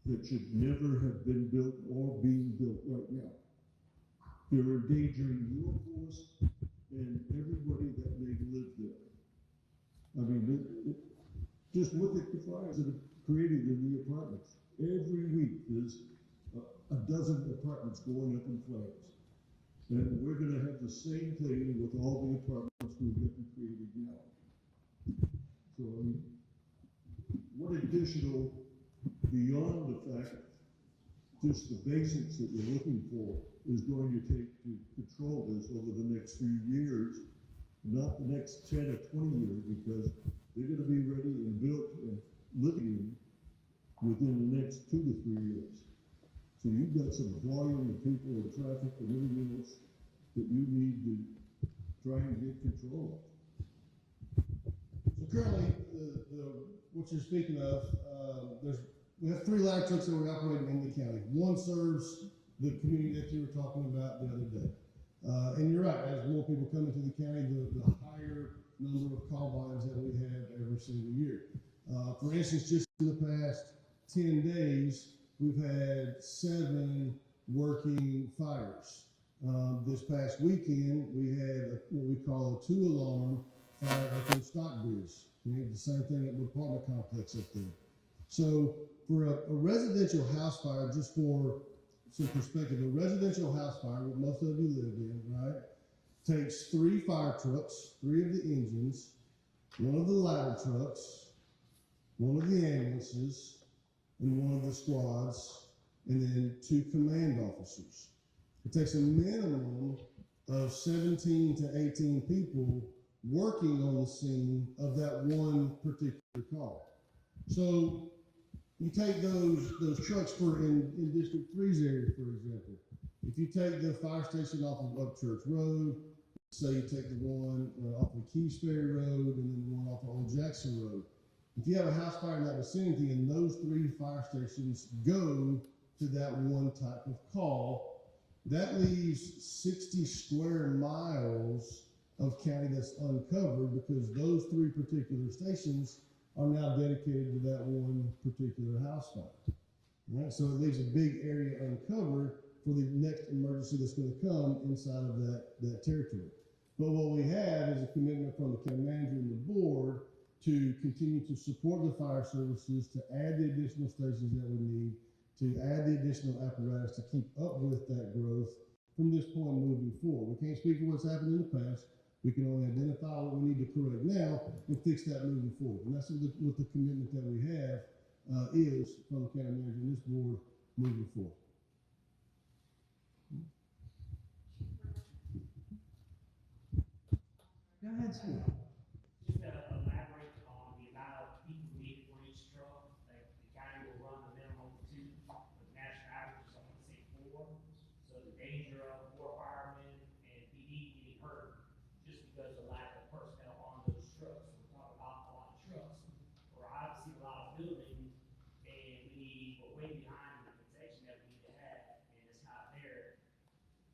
that should never have been built or being built right now. They're endangering your force and everybody that may live there. I mean, just look at the fires that are created in the apartments. Every week there's a dozen apartments going up in flames. And we're gonna have the same thing with all the apartments we're getting created now. So, I mean, what additional, beyond the fact, just the basics that you're looking for, is going to take to control this over the next few years, not the next 10 or 20 years, because they're going to be ready and built and living within the next 2 to 3 years. So you've got some volume of people and traffic and everything else that you need to try and get control of. So currently, what you're speaking of, we have 3 ladder trucks that we're operating in the county. One serves the community that you were talking about the other day. And you're right, as more people come into the county, the higher number of call volumes that we have every single year. For instance, just in the past 10 days, we've had 7 working fires. This past weekend, we had what we call a 2-alarm fire up in Stockbridge. We had the same thing at the apartment complex up there. So for a residential house fire, just for some perspective, a residential house fire, what most of you live in, right, takes 3 fire trucks, 3 of the engines, 1 of the ladder trucks, 1 of the ambulances, and 1 of the squads, and then 2 command officers. It takes a minimum of 17 to 18 people working on the scene of that one particular call. So you take those trucks in District 3's area, for example. If you take the fire station off of Upchurch Road, say you take the one off of Keys Ferry Road and then the one off of Old Jackson Road. If you have a house fire in that vicinity and those 3 fire stations go to that one type of call, that leaves 60 square miles of county that's uncovered because those 3 particular stations are now dedicated to that one particular house fire. Right? So it leaves a big area uncovered for the next emergency that's going to come inside of that territory. But what we have is a commitment from the county manager and the board to continue to support the fire services, to add the additional stations that we need, to add the additional apparatus to keep up with that growth from this point moving forward. We can't speak for what's happened in the past. We can only identify what we need to correct now and fix that moving forward. And that's what the commitment that we have is from the county manager and this board moving forward. Go ahead, sir. Just to elaborate on the amount of people needed for each truck, like the county will run the minimum of 2, but national average is, I want to say 4. So the danger of 4 firemen and PD getting hurt just because of lack of personnel on those trucks. So we're talking about a lot of trucks. We're obviously a lot of buildings, and we're way behind the protection that we need to have, and it's not there.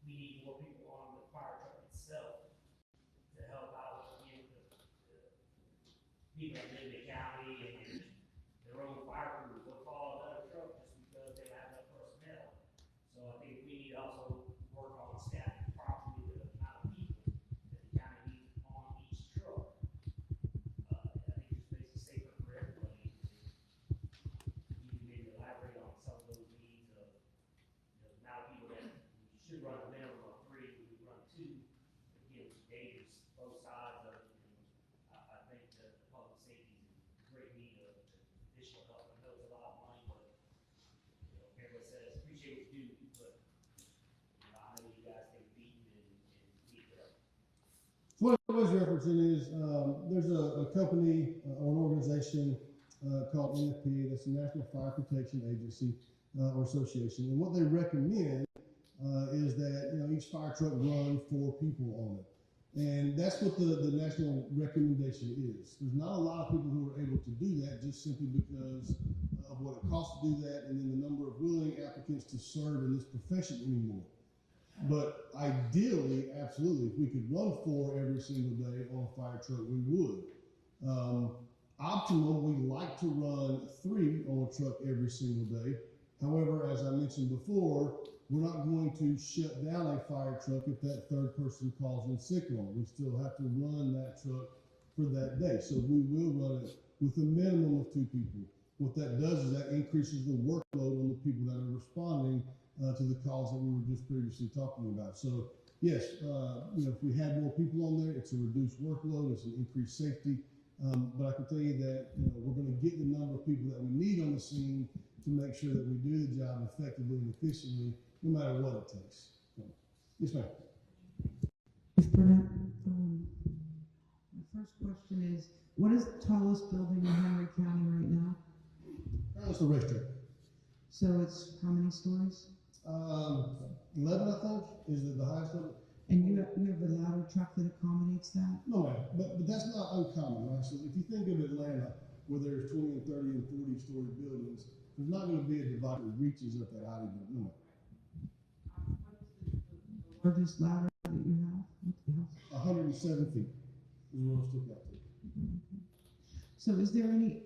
We need more people on the fire truck itself to help out with the people that live in the county and their own fire crews. They'll call another truck just because they don't have enough personnel. So I think we need to also work on staffing properly the amount of people that the county needs on each truck. I think it just makes it safer for everybody. You can maybe elaborate on some of those needs of the amount of people that we should run a minimum of 3, we run 2. Again, it's dangerous, both sides of it. And I think that the public safety is in great need of additional help. I know it's a lot of money, but everybody says appreciate what you do, but I know you guys get beaten and need help. So what I was referencing is, there's a company or an organization called NFPA, that's the National Fire Protection Agency or Association, and what they recommend is that each fire truck run 4 people on it, and that's what the national recommendation is. There's not a lot of people who are able to do that just simply because of what it costs to do that, and then the number of willing applicants to serve in this profession anymore. But ideally, absolutely, if we could run 4 every single day on a fire truck, we would. Optimum, we like to run 3 on a truck every single day. However, as I mentioned before, we're not going to shut down a fire truck if that 3rd person calls in sick on it. We still have to run that truck for that day. So we will run it with a minimum of 2 people. What that does is that increases the workload on the people that are responding to the calls that we were just previously talking about. So yes, if we had more people on there, it's a reduced workload, it's an increased safety. But I can tell you that we're going to get the number of people that we need on the scene to make sure that we do the job effectively and efficiently, no matter what it takes. So, yes, ma'am. Ms. Burnett, my first question is, what is the tallest building in Henry County right now? That's the racetrack. So it's how many stories? 11, I think, is the highest of it. And you have a ladder truck that accommodates that? No, ma'am, but that's not uncommon, right? So if you think of Atlanta, where there's 20 and 30 and 40 story buildings, there's not going to be a divide that reaches up that high. No, ma'am. Largest ladder that you have? 107 feet is what it's took out to. So is there any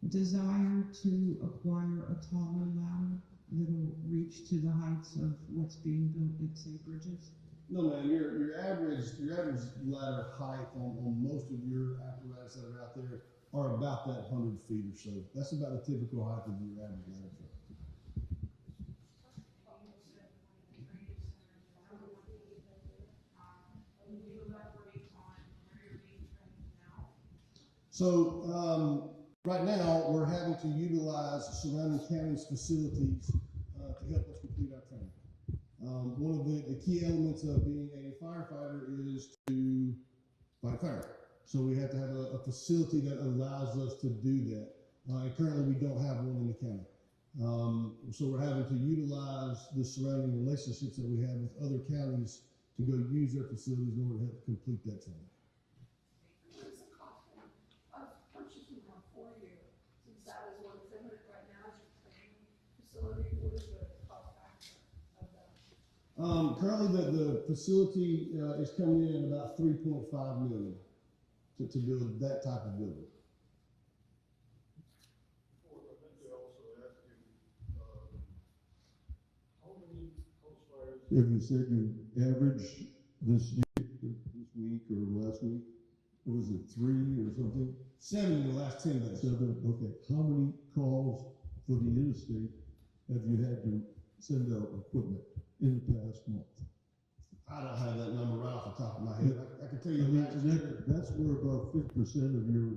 desire to acquire a taller ladder that'll reach to the heights of what's being built at, say, Bridges? No, man. Your average ladder height on most of your apparatus that are out there are about that 100 feet or so. That's about the typical height of your average ladder truck. So right now we're having to utilize surrounding counties' facilities to help us complete our training. One of the key elements of being a firefighter is to fight fire. So we have to have a facility that allows us to do that. And currently we don't have one in the county. So we're having to utilize the surrounding relationships that we have with other counties to go use their facilities in order to help complete that training. What is the cost of purchasing one for you? Since that is what is limited right now, is your training facility, what is the cost factor of that? Currently the facility is coming in at about $3.5 million to build that type of building. I think they also asked you, how many house fires? Have you said your average this week or last week? Was it 3 or something? 7 in the last 10 days. 7, okay. How many calls for the interstate have you had to send out equipment in the past month? I don't have that number right off the top of my head. I can tell you That's where about 50% of your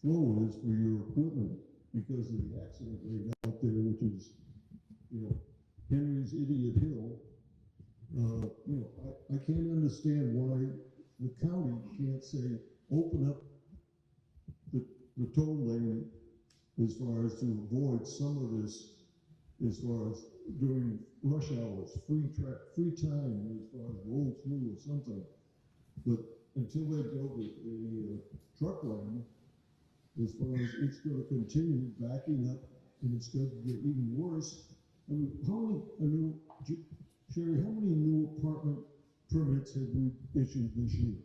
flow is for your equipment because of the accident rate out there, which is, Henry's Idiot Hill. I can't understand why the county can't say, open up the toll lane as far as to avoid some of this, as far as during rush hours, free time, as far as roll through or something. But until they build a truck lane, as far as it's gonna continue backing up and it's going to get even worse. I mean, Sherry, how many new apartment permits have we issued this year?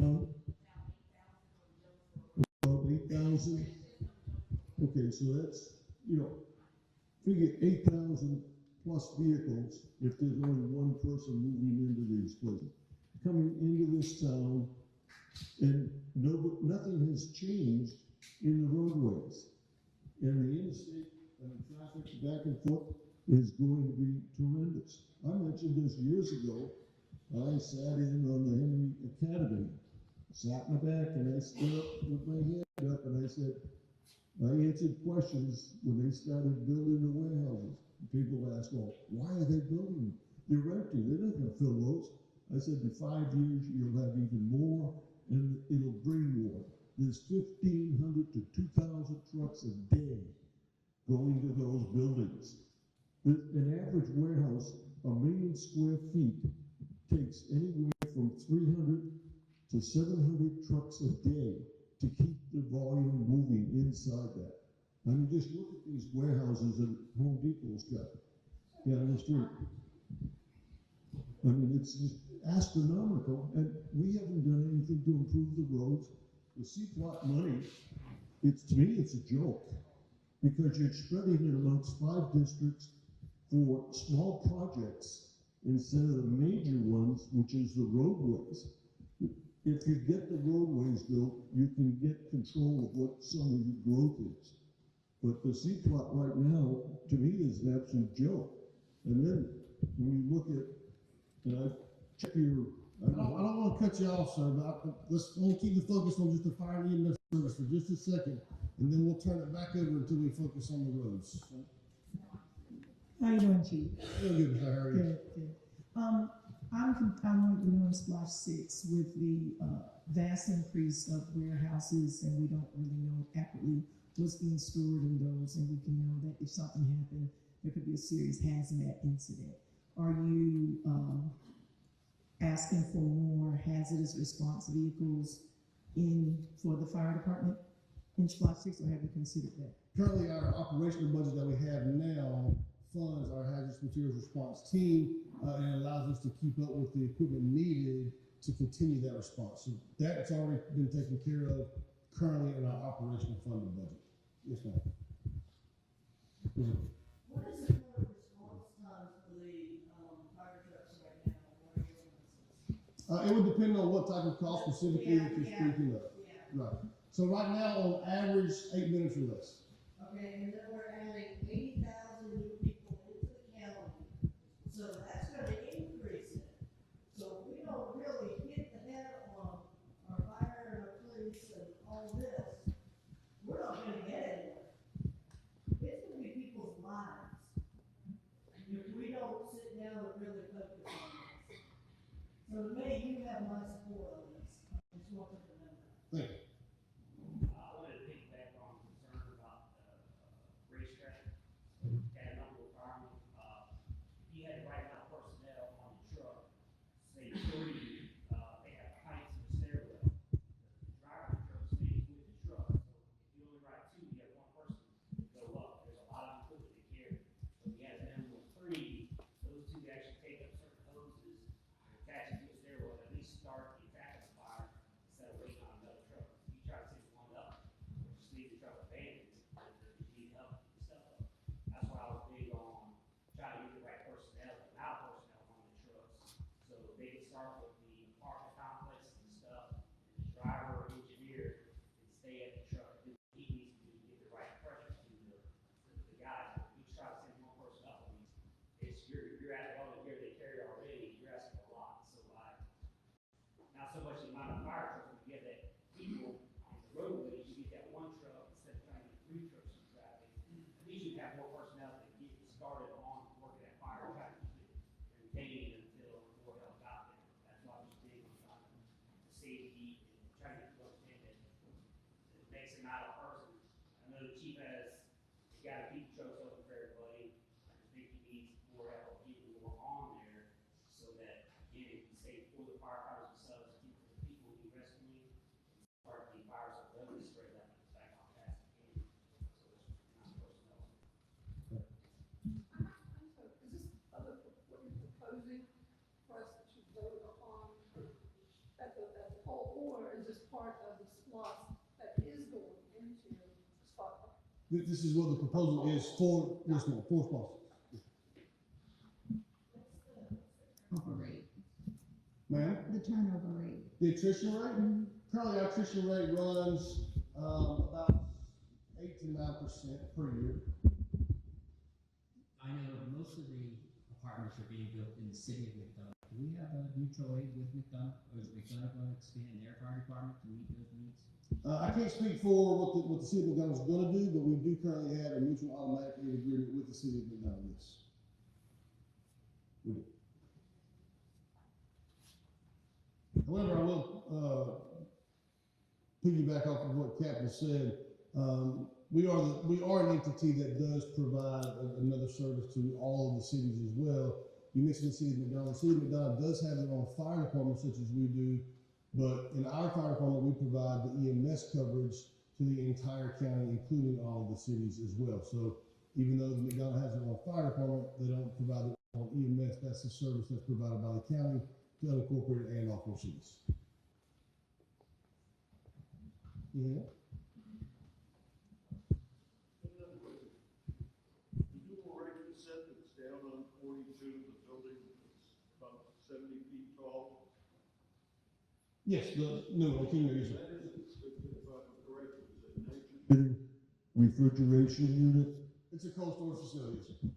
About 8,000? Okay, so that's, figure 8,000 plus vehicles if there's only one person moving into these places. Coming into this town, and nothing has changed in the roadways. And the interstate and the traffic back and forth is going to be tremendous. I mentioned this years ago. I sat in on the Henry Academy, sat in the back, and I stood up with my hand up, and I said, I answered questions when they started building the warehouses. People ask, well, why are they building them? They're empty. They're not going to fill those. I said, in 5 years, you'll have even more, and it'll bring more. There's 1,500 to 2,000 trucks a day going to those buildings. An average warehouse, 1 million square feet, takes anywhere from 300 to 700 trucks a day to keep the volume moving inside that. I mean, just look at these warehouses that Home Depot's got down the street. I mean, it's just astronomical, and we haven't done anything to improve the roads. The CPLOT money, to me, it's a joke, because you're spreading it amongst 5 districts for small projects instead of the major ones, which is the roadways. If you get the roadways built, you can get control of what some of the growth is. But the CPLOT right now, to me, is an absolute joke. And then when you look at, and I check your, I don't want to cut you off, sir, but we'll keep the focus on just the fire and EMS service for just a second, and then we'll turn it back over until we focus on the roads. How you doing, Chief? Good, how are you? Good, good. I want to know in SPLOST 6 with the vast increase of warehouses, and we don't really know accurately what's being stored in those, and we can know that if something happened, there could be a serious hazmat incident. Are you asking for more hazardous response vehicles for the fire department in SPLOST 6, or have you considered that? Currently, our operational budget that we have now funds our hazardous materials response team and allows us to keep up with the equipment needed to continue that response. So that's already been taken care of currently in our operational funded budget. Yes, ma'am. What is the current response time for the fire trucks right now? It would depend on what type of call specifically that you're speaking of. Yeah. Right. So right now, on average, 8 minutes or less. Okay, and then we're adding 80,000 new people into the county, so that's gonna increase it. So if we don't really hit the head on our fire and our police and all this, we're not gonna get anywhere. It's gonna be people's lives, if we don't sit down and really focus on this. So to me, you have my support on this, I just want to remember. Thank you. I wanted to piggyback on concern about the racetrack amount of persons. I know the chief has got to keep trucks open for everybody. I just think he needs more help, people who are on there, so that, again, it can stay for the firefighters themselves, keep the people who need rescuing, start the fires that doesn't spread that much back on past again. So it's not personnel. Is this other, what you're proposing for us to vote upon at the whole, or is this part of the SPLOST that is going into SPLOST? This is what the proposal is for, yes, ma'am, for SPLOST. Turnover rate. Ma'am? The turnover rate. The attrition rate? Currently, our attrition rate runs about 8 to 9% per year. I know most of the apartments are being built in the city of McDonough. Do we have a mutual aid with McDonough, or is McDonough going to expand their fire department to meet those needs? I can't speak for what the city of McDonough is going to do, but we do currently have a mutual automatic aid agreement with the city of McDonough, yes. We do. However, I will piggyback off of what Captain said. We are an entity that does provide another service to all of the cities as well. You mentioned the city of McDonough. The city of McDonough does have their own fire department, such as we do, but in our fire department, we provide the EMS coverage to the entire county, including all of the cities as well. So even though the McDonough has their own fire department, they don't provide their own EMS. That's the service that's provided by the county to unincorporated and all four cities. Yeah. Down on 42, the building is about 70 feet tall. Yes, the new one, King Louis. That is, if I'm correct, is a nitrogen refrigeration unit It's a cold storage facility, yes, sir.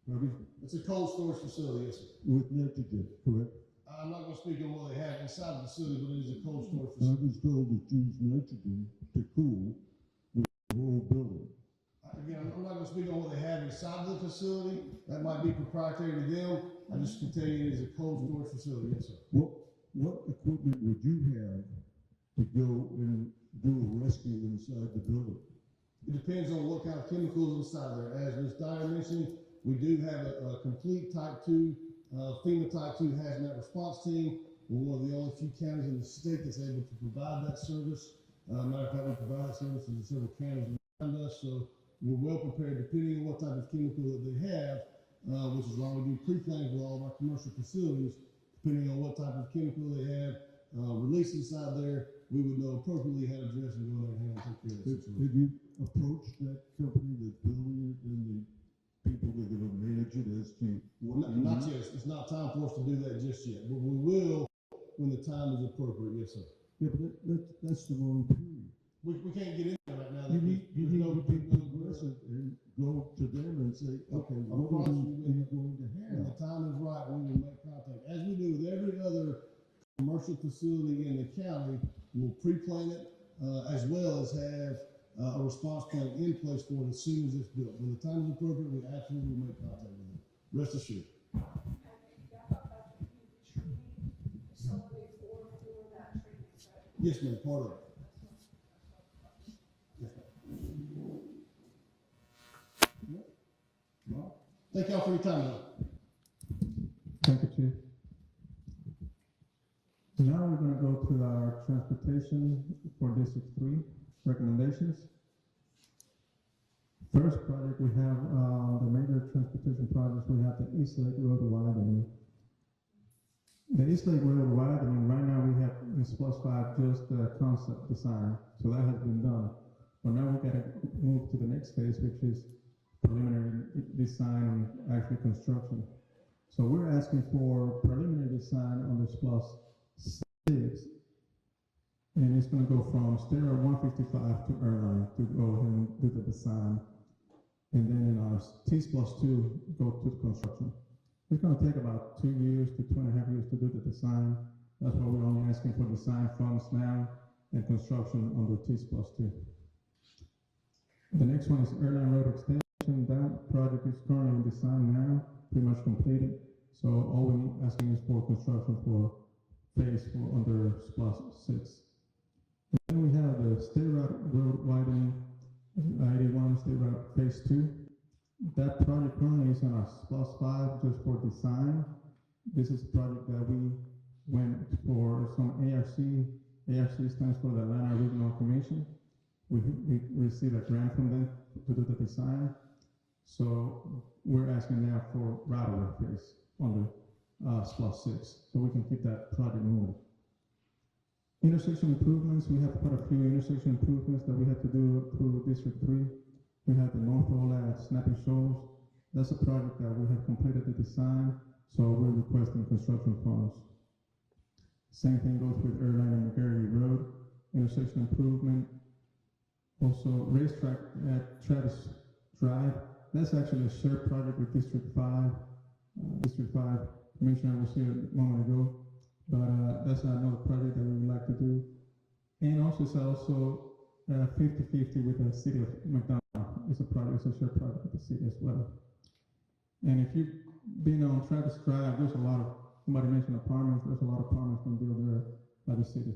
Pardon? It's a cold storage facility, yes, sir. With nitrogen, correct? I'm not going to speak on what they have inside the facility, but it is a cold storage I facility. was told to use nitrogen to cool the whole building. Again, I'm not going to speak on what they have inside the facility. That might be proprietary to them. I just can tell you it is a cold storage facility, yes, sir. What equipment would you have to go and do a rescue inside the building? It depends on what kind of chemicals inside there. As Ms. Dyer mentioned, we do have a complete Type 2, FEMA Type 2 hazmat response team. We're one of the only few counties in the state that's able to provide that service. Matter of fact, we provide that service in several counties around us, so we're well prepared depending on what type of chemical that they have, which is why we do pre-claims with all of our commercial facilities. Depending on what type of chemical they have released inside there, we would know appropriately how to dress and go in there and take care of that situation. Have you approached that company that's building it and the people that are going to manage it as to what you Not need? yet. It's not time for us to do that just yet, but we will when the time is appropriate. Yes, sir. Yeah, but that's the wrong period. We can't get into that right now. You need to be aggressive. aggressive and go to them and say, okay, I what promise are you, you going to when the have? time is right, we will make contact. As we do with every other commercial facility in the county, we'll pre-plan it, as well as have a response plan in place for it as soon as it's built. When the time is appropriate, we absolutely will make contact with them. Rest assured. Yes, ma'am, part of it. Yes, ma'am. Yep. Well, thank y'all for your time, though. Thank you, Chief. Now we're going to go to our transportation for District 3 recommendations. First project we have, the major transportation projects, we have the East Lake Road widening. The East Lake Road widening, right now we have in SPLOST 5 just the concept design, so that has been done. But now we got to move to the next phase, which is preliminary design and actual construction. So we're asking for preliminary design on the SPLOST 6, and it's going to go from Stereo 155 to Erline to go ahead and do the design. And then in our T-SPLOST 2, go to the construction. It's going to take about 2 years to 2.5 years to do the design. That's why we're only asking for design funds now and construction under T-SPLOST 2. The next one is Erline Road Extension. That project is currently in design now, pretty much completed. So all we're asking is for construction for phase 4 under SPLOST 6. The we have the State Road widening, 81 State Route Phase 2. That project currently is on our SPLOST 5 just for design. This is a project that we went for some ARC. ARC stands for the Atlanta Regional Commission. We received a grant from them to do the design. So we're asking now for right-of-way phase on the SPLOST 6, so we can keep that project moving. Intersection improvements, we have quite a few intersection improvements that we have to do through District 3. We have the North Roll at Snapping Shoals. That's a project that we have completed the design, so we're requesting construction funds. Same thing goes with Erlang and McGarry Road, intersection improvement. Also, racetrack at Travis Drive. That's actually a shared project with District 5. District 5 Commissioner was here a moment ago, but that's another project that we would like to do. And also, it's also 50-50 with the city of McDonough. It's a project, it's a shared project with the city as well. And if you've been on Travis Drive, there's a lot of, somebody mentioned apartments, there's a lot of apartments being built there by the city.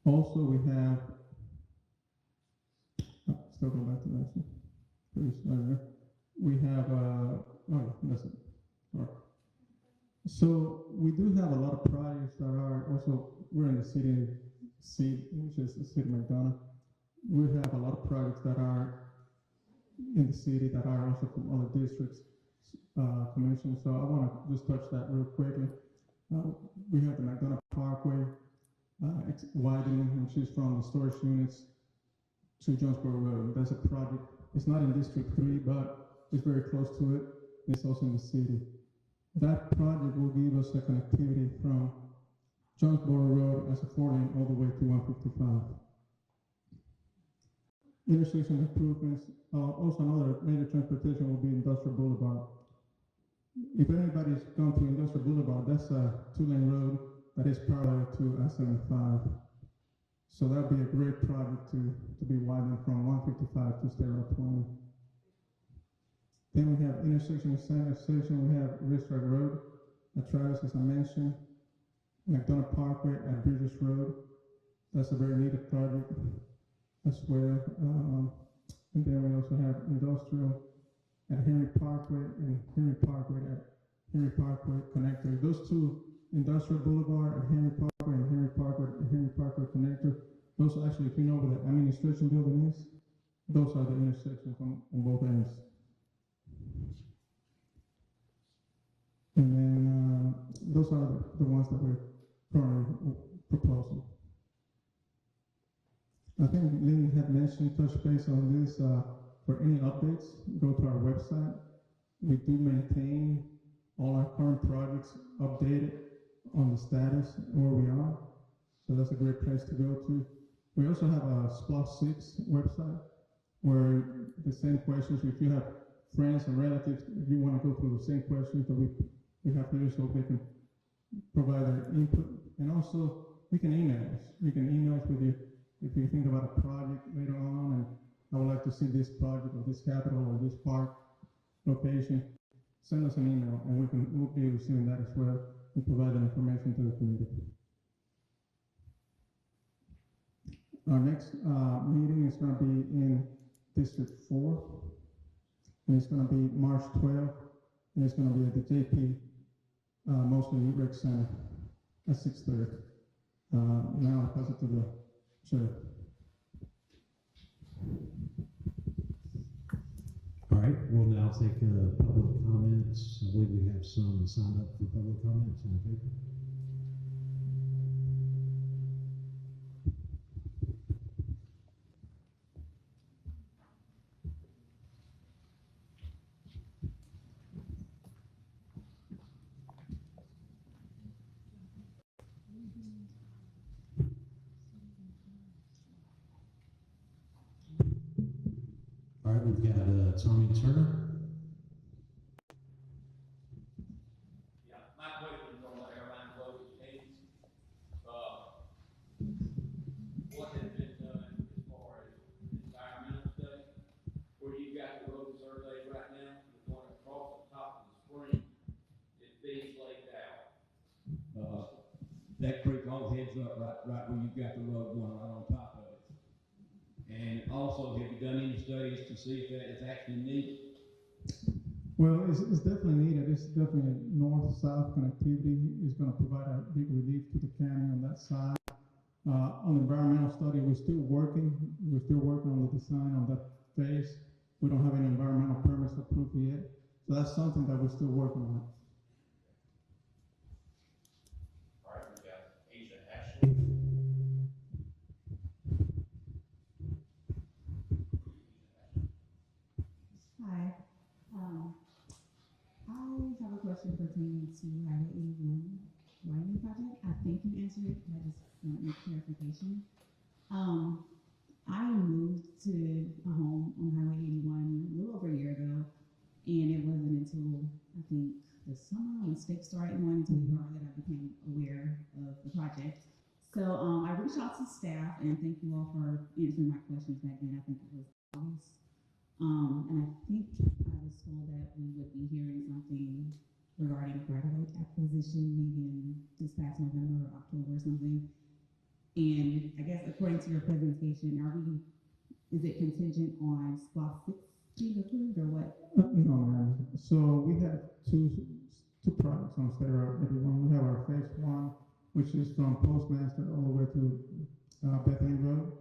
Also, we have, still go back to the next one. Please, we have, oh, that's it. All right. So we do have a lot of projects that are also, we're in the city seat, which is the city of McDonough. We have a lot of projects that are in the city that are also from other districts, commission. So I want to just touch that real quickly. We have the McDonough Parkway, widening, which is from the storage units to Jonesboro Road. That's a project. It's not in District 3, but it's very close to it. It's also in the city. That project will give us a connectivity from Jonesboro Road as a 4-lane all the way to 155. Intersection improvements. Also, another major transportation will be Industrial Boulevard. If anybody's gone to Industrial Boulevard, that's a 2-lane road that is parallel to I-75. So that would be a great project to be widened from 155 to State Route 20. Then we have intersection with Center Station. We have Racetrack Road at Travis, as I mentioned. McDonough Parkway at Bridges Road. That's a very needed project as well. And then we also have industrial at Henry Parkway and Henry Parkway at Henry Parkway Connector. Those two, Industrial Boulevard at Henry Parkway and Henry Parkway at Henry Parkway Connector, those are actually, if you know where the administration building is, those are the intersections on both ends. And then those are the ones that we're currently proposing. I think Lynn had mentioned, touch base on this, for any updates, go to our website. We do maintain all our current projects updated on the status where we are. So that's a great place to go to. We also have a SPLOST 6 website where the same questions, if you have friends and relatives, if you want to go through the same questions that we have here, so they can provide their input. And also, you can email us. You can email us with you if you think about a project later on, and I would like to see this project or this capital or this park location. Send us an email, and we'll be receiving that as well and provide that information to the community. Our next meeting is going to be in District 4, and it's going to be March 12th, and it's going to be at the JP Mosley Rec Center at 6:30. Now I'll pass it to the chair. All right, we'll now take public comments. I believe we have some signed up for public comments on the paper. All right, we've got Tommy Turner. Yeah, my question is on the airline closing dates. What has been done as far as environmental study? Where you got the road surveys right now, the one across the top of the spring, is being laid out. That creek all heads up right right where you've got the road going right on top of it. And also, have you done any studies to see if that is actually needed? Well, it's definitely needed. It's definitely north-south connectivity. Is going to provide a big relief to the county on that side. On the environmental study, we're still working. We're still working on the design on that phase. We don't have any environmental permits approved yet. So that's something that we're still working on. All right, we got Asia Ashley. Hi. I have a question pertaining to Highway 81 widening project. I think you answered it, but I just want more clarification. I moved to a home on Highway 81 a little over a year ago, and it wasn't until I think the summer when stakes started going into the yard that I became aware of the project. So I reached out to staff, and thank you all for answering my questions back then. I think it was August. And I think I was told that we would be hearing something regarding right-of-way acquisition maybe in this past November or October or something. And I guess according to your presentation, is it contingent on SPLOST 6 being approved or what? No, ma'am. So we have two projects on State Road 81. We have our phase 1, which is from Postmaster all the way to Bethany Road,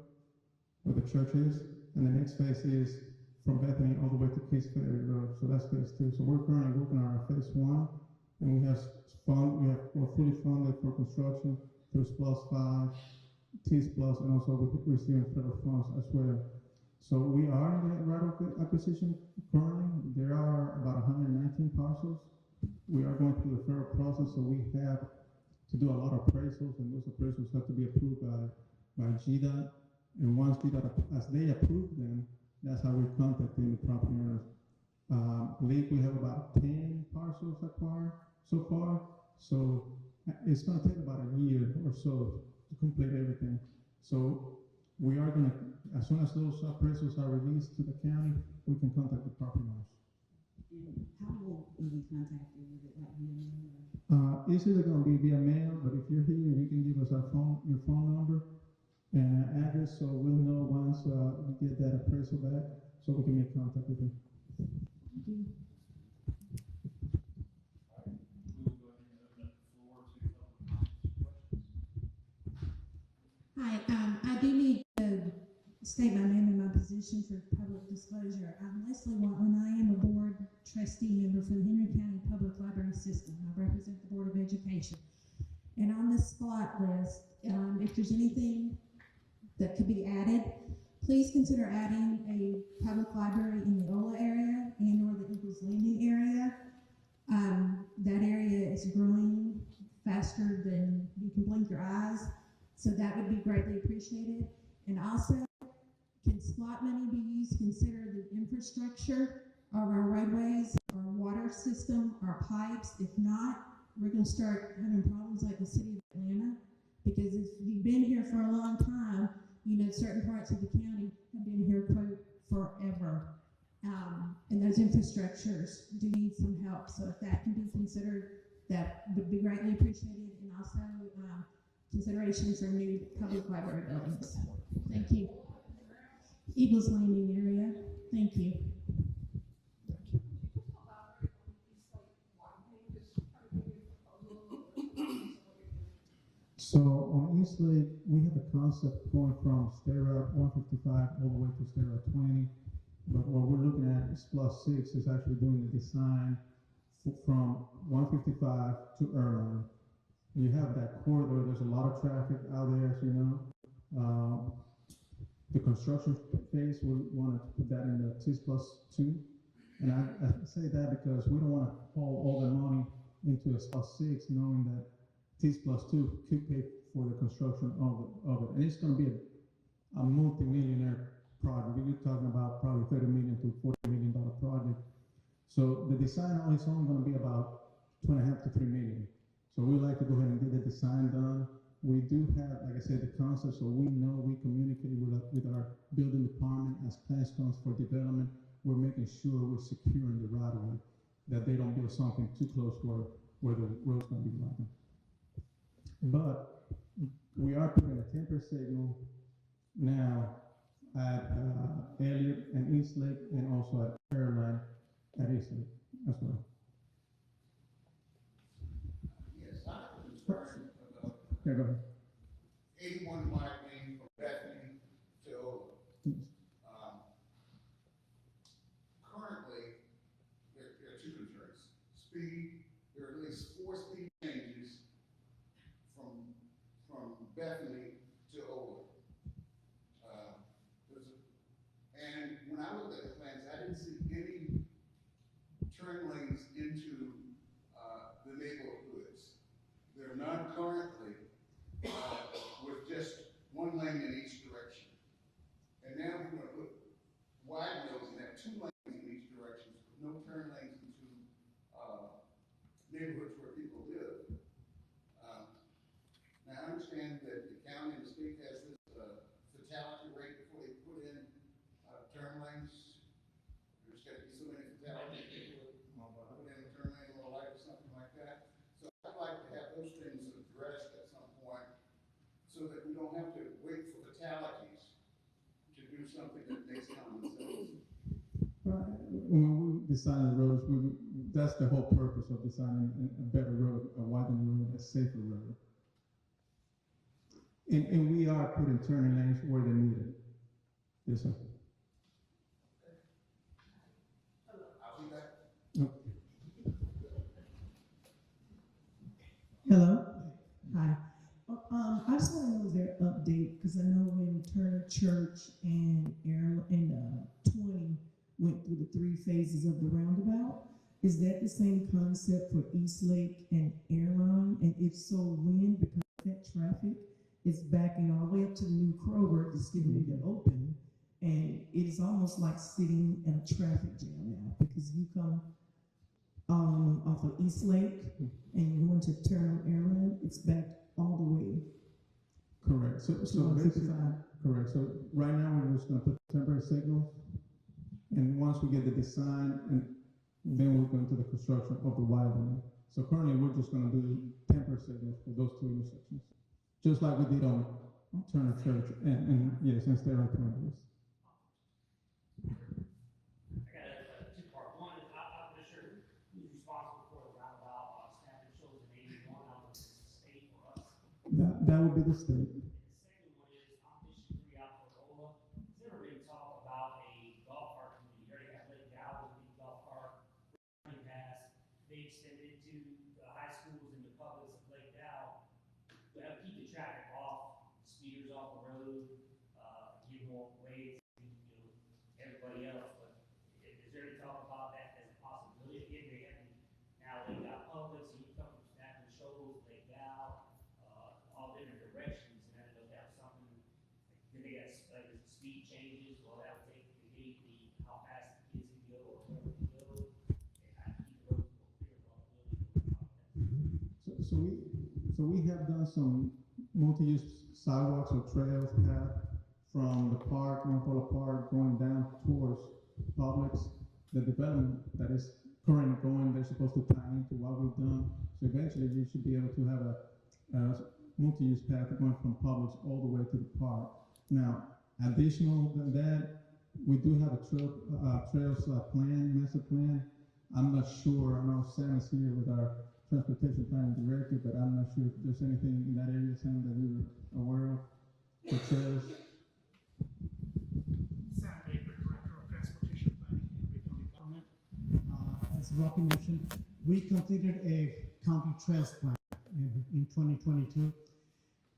where the church is. And the next phase is from Bethany all the way to Case Ferry Road. So that's phase 2. So we're currently working on our phase 1, and we're fully funded for construction through SPLOST 5, SPLOST, and also we're receiving federal funds as well. So we are in the right-of-way acquisition currently. There are about 119 parcels. We are going through the federal process, so we have to do a lot of appraisals, and those appraisals have to be approved by GDOT. And once GDOT, as they approve them, that's how we're contacting the property owners. I believe we have about 10 parcels acquired so far. So it's going to take about a year or so to complete everything. So we are going to, as soon as those appraisals are released to the county, we can contact the property owners. And how will we be contacted? Is it like via mail or? It's either going to be via mail, but if you're here, you can give us your phone number and address, so we'll know once we get that appraisal back, so we can make contact with you. Thank you. We'll go ahead and open up the floor to public comments and questions. Hi, I do need to state my name and my position for public disclosure. I'm Leslie Watman. I am a board trustee member for the Henry County Public Library System. I represent the Board of Education. And on this spot list, if there's anything that could be added, please consider adding a public library in the Ola area and or the Eagles Landing area. That area is growing faster than you can blink your eyes, so that would be greatly appreciated. And also, can SPLOT money be used to consider the infrastructure of our roadways, our water system, our pipes? If not, we're going to start having problems like the city of Atlanta, because if you've been here for a long time, you know, certain parts of the county have been here, quote, forever. And those infrastructures do need some help. So if that can be considered, that would be greatly appreciated. And also consideration for new public library buildings. Thank you. Eagles Landing area. Thank you. So on East Lake, we have a concept going from State Route 155 all the way to State Route 20. But what we're looking at is SPLOST 6 is actually doing the design from 155 to Irvine. You have that corridor, there's a lot of traffic out there, as you know. The construction phase, we want to put that in the SPLOST 2. And I say that because we don't want to haul all the money into a SPLOST 6, knowing that SPLOST 2 could pay for the construction of it. And it's going to be a multi-millionaire project. We're talking about probably $30 million to $40 million project. So the design on its own is going to be about $2.5 to $3 million. So we like to go ahead and get the design done. We do have, like I said, the concept, so we know we communicate with our building department as plans comes for development. We're making sure we're securing the right of way, that they don't build something too close where the road's going to be blocking. But We are putting a temporary signal now at Elliott and Eastlake, and also at Caroline at Eastlake as well. Yes, I have a concern about Okay, go ahead. 81 White Lane from Bethany to Ola. Currently, there are two concerns. Speed, there are at least 4 speed changes from Bethany to Ola. And when I looked at the plans, I didn't see any turn lanes into the neighborhoods. There are none currently, with just 1 lane in each direction. And now we're going to put wide roads and have 2 lanes in each direction, with no turn lanes into neighborhoods where people live. Now I understand that the county and the state has this fatality rate before they put in turn lanes. There's got to be so many fatalities people put in a turn lane or a light or something like that. So I'd like to have those things addressed at some point, so that we don't have to wait for fatalities to do something that makes common sense. When we design the roads, that's the whole purpose of designing a better road, a widened road, a safer road. And we are putting turning lanes where they're needed. Yes, sir. I'll be back. Hello? Hi. I just want to know their update, because I know when Turner Church and 20 went through the 3 phases of the roundabout, is that the same concept for Eastlake and Airline? And if so, when? Because that traffic is backing all the way up to the new Kroger, just getting ready to open, and it is almost like sitting in a traffic jam now, because you come off of Eastlake and you want to turn on Airline, it's backed all the way. Correct. So basically, correct. So right now we're just going to put temporary signals, and once we get the design, and then we're going to the construction of the widening. So currently we're just going to do temporary signals for those 2 intersections, just like we did on Turner Church and yes, and Sterling Point. Yes. I got a 2-part. One is I'm not sure who's responsible for the roundabout. Staff shows an 81. I don't know if it's a state or us. That would be the state. The second one is on issue 3 out for Ola. Has there been talk about a golf park community? You already have Lake Galvin, the golf park running past. They extended it to the high schools and the publics of Lake Dow. But help keep the traffic off, speeders off the road, give more ways to everybody else. But is there any talk about that as a possibility? Again, they haven't now Lake Dow Public, so you come from Stafford Shoals, Lake Dow, all different directions, and I don't know if that was something. Then they got like speed changes, or that would take the gate, how fast the kids can go or wherever they go, and how to keep the roads more clear for all the buildings. So we have done some multi-use sidewalks or trails path from the park, Montola Park, going down towards Publix. The development that is currently going, they're supposed to tie into what we've done. So eventually you should be able to have a multi-use path going from Publix all the way to the park. Now, additional than that, we do have a trails plan, master plan. I'm not sure, I know Sam is here with our transportation planning director, but I'm not sure if there's anything in that area, Sam, that we were aware of for trails. Sam Baker, Director of Transportation Planning and Regional Development. As Rocky mentioned, we completed a county trails plan in 2022.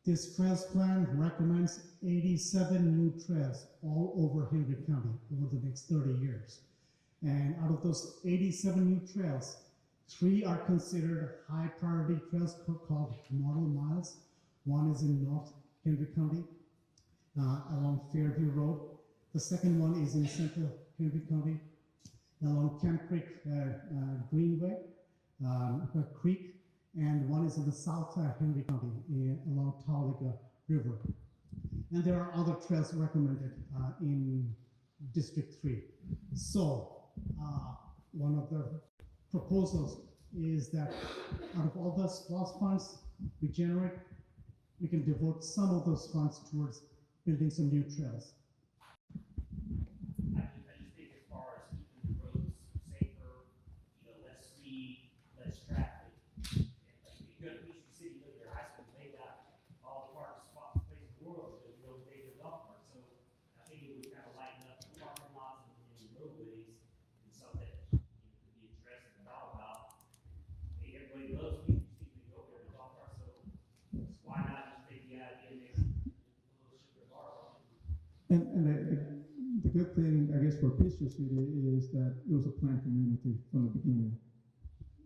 This trails plan recommends 87 new trails all over Henry County over the next 30 years. And out of those 87 new trails, 3 are considered high priority trails called model miles. One is in North Henry County along Fairview Road. The second one is in Central Henry County along Camp Creek Greenway, Creek, and one is in the South Henry County along Tauliga River. And there are other trails recommended in District 3. So one of the proposals is that out of all the SPLOST funds we generate, we can devote some of those funds towards building some new trails. I just think as far as keeping the roads safer, less speed, less traffic. And like, you go to Peachtree City, look at their high school, they got all the parking spots in the world, so they do golf carts. So I think it would kind of lighten up the parking lots and roadways and something that could be addressed and thought about. Hey, everybody loves Peachtree City, they go there to golf carts, so why not just take the idea and make a little sugar bar on it? And the good thing, I guess, for Peachtree City is that it was a planned community from the beginning.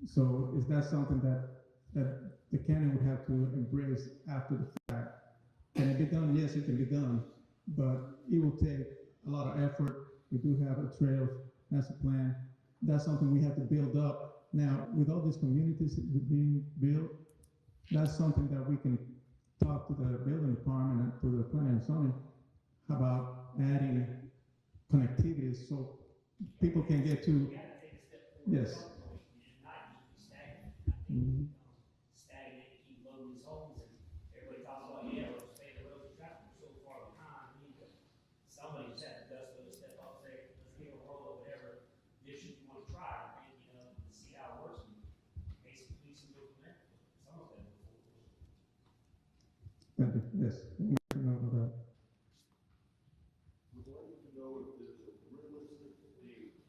So is that something that the county would have to embrace after the fact? Can it be done? Yes, it can be done, but it will take a lot of effort. We do have a trail, that's a plan. That's something we have to build up. Now, with all these communities being built, that's something that we can talk to the building department and to the planning and zoning about adding connectivity so people can get to. Yes. Mm-hmm. Stagnant, keep loading these homes, and everybody talks about, yeah, we're just making roads and traffic, we're so far behind, we need to, somebody just has to dust those step up, say, let's give a roll of whatever issue you want to try, and, to see how it works, and basically we can go from there. Some of them before. Thank you. Yes. Make a note of that. We'd like to know if there's a realistic date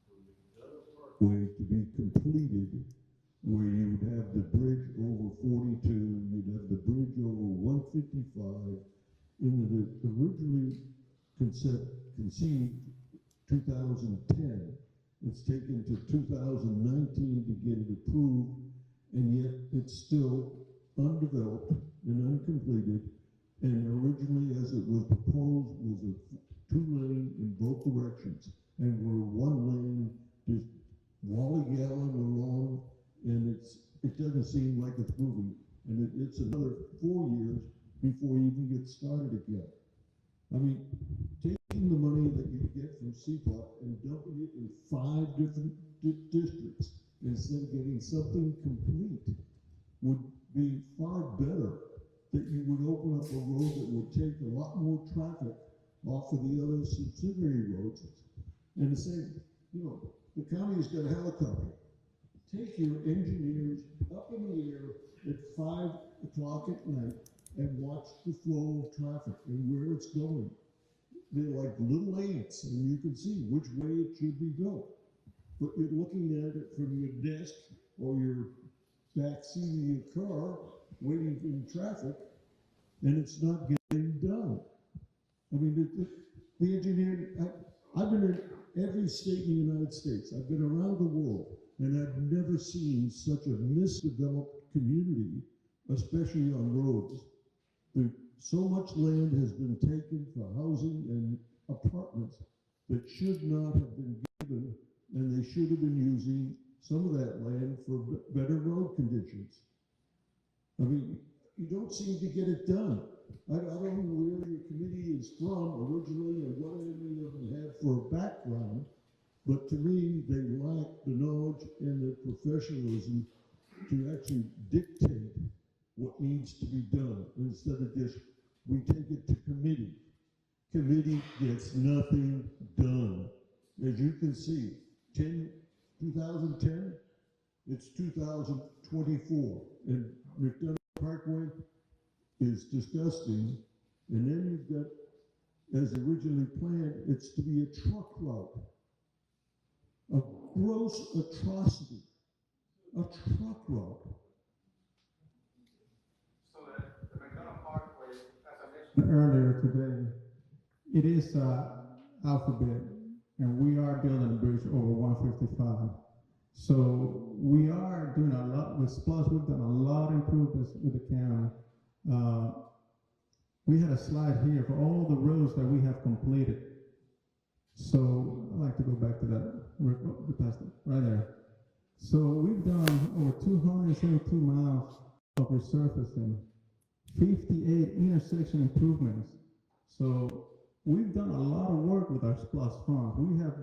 for the Dutta Parkway to be completed, where you would have the bridge over 42, you'd have the bridge over 155, in the originally conceived 2010. It's taken to 2019 to get it approved, and yet it's still undeveloped and uncompleted. And originally, as it was proposed, was a 2-lane in both directions, and we're 1 lane just wally-galling along, and it doesn't seem like it's moving. And it's another 4 years before you even get started again. I mean, taking the money that you get from CPOT and dumping it in 5 different districts instead of getting something complete would be far better. That you would open up a road that would take a lot more traffic off of the other subsidiary roads. And the same, the county has got a helicopter. Take your engineers up in the air at 5 o'clock at night and watch the flow of traffic and where it's going. They're like little ants, and you can see which way it should be built. But you're looking at it from your desk or your back seat of your car, waiting in traffic, and it's not getting done. I mean, the engineering, I've been in every state in the United States. I've been around the world, and I've never seen such a misdeveloped community, especially on roads. So much land has been taken for housing and apartments that should not have been given, and they should have been using some of that land for better road conditions. I mean, you don't seem to get it done. I don't know where your committee is from originally and what any of them have for a background, but to me, they lack the knowledge and the professionalism to actually dictate what needs to be done instead of just, we take it to committee. Committee gets nothing done. As you can see, 2010, it's 2024, and McDonough Parkway is disgusting, and then you've got, as originally planned, it's to be a truck route. A gross atrocity. A truck route. So the McDonough Parkway, as I mentioned Earlier today, it is alphabet, and we are building a bridge over 155. So we are doing a lot with SPLOST. We've done a lot of improvements with the county. We had a slide here for all the roads that we have completed. So I'd like to go back to that, right there. So we've done over 272 miles of resurfacing, 58 intersection improvements. So we've done a lot of work with our SPLOST funds. We have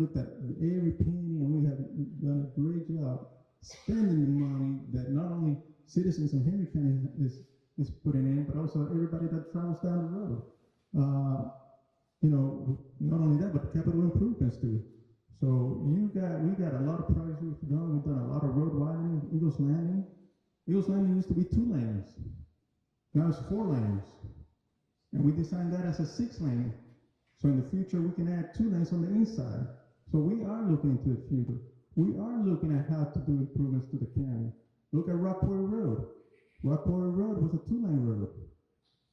looked at every penny, and we have done a great job spending the money that not only citizens in Henry County is putting in, but also everybody that travels down the road. You know, not only that, but the capital improvements too. So we got a lot of projects we've done. We've done a lot of road widening. Eagles Landing. Eagles Landing used to be 2 lanes. Now it's 4 lanes. And we designed that as a 6 lane. So in the future, we can add 2 lanes on the inside. So we are looking into the future. We are looking at how to do improvements to the county. Look at Rock Quarry Road. Rock Quarry Road was a 2-lane road,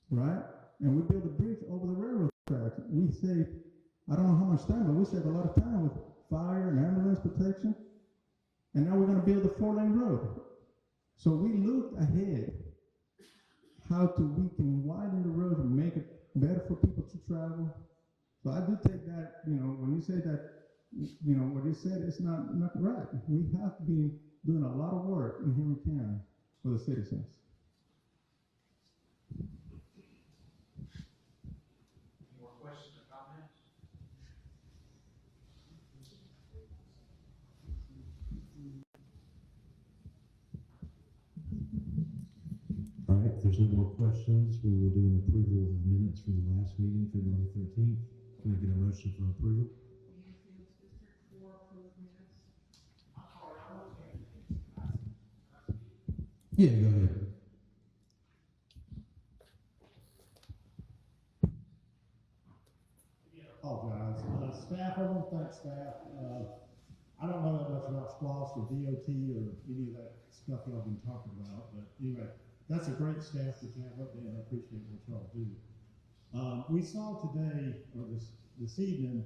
right? And we built a bridge over the railroad tracks. We saved, I don't know how much time, but we saved a lot of time with fire and ambulance protection. And now we're going to build a 4-lane road. So we looked ahead how we can widen the road and make it better for people to travel. So I do take that, you know, when you say that, you know, what you said is not right. We have to be doing a lot of work in Henry County for the citizens. Any more questions or comments? All right, if there's no more questions, we will do an approval of the minutes from the last meeting, February 13th. Can I get a motion for approval? Yeah, go ahead. Apologize. Staff, I want to thank staff. I don't know that much about SPLOST or DOT or any of that stuff y'all been talking about, but anyway, that's a great staff that you have up there, and I appreciate what y'all do. We saw today, or this evening,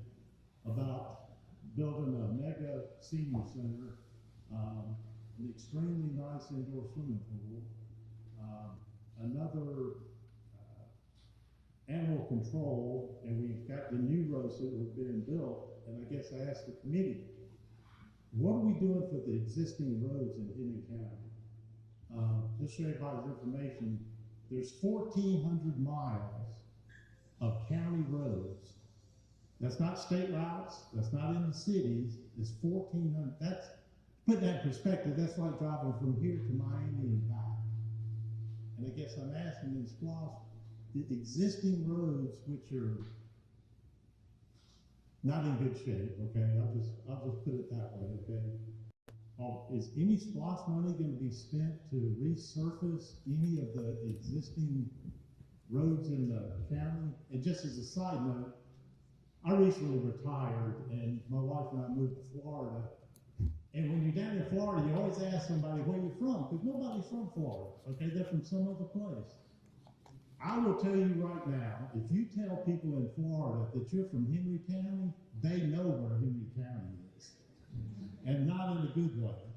about building a mega senior center, an extremely nice indoor swimming pool, another animal control, and we've got the new roads that were being built. And I guess I asked the committee, what are we doing for the existing roads in Henry County? Just so everybody's information, there's 1,400 miles of county roads. That's not state routes, that's not in the cities, it's 1,400. That's, put that in perspective, that's like driving from here to Miami and back. And I guess I'm asking in SPLOST, the existing roads which are not in good shape, okay? I'll just put it that way, okay? Is any SPLOST money going to be spent to resurface any of the existing roads in the county? And just as a side note, I recently retired, and my wife and I moved to Florida. And when you're down in Florida, you always ask somebody where you're from, because nobody's from Florida, okay? They're from some other place. I will tell you right now, if you tell people in Florida that you're from Henry County, they know where Henry County is, and not in a good way.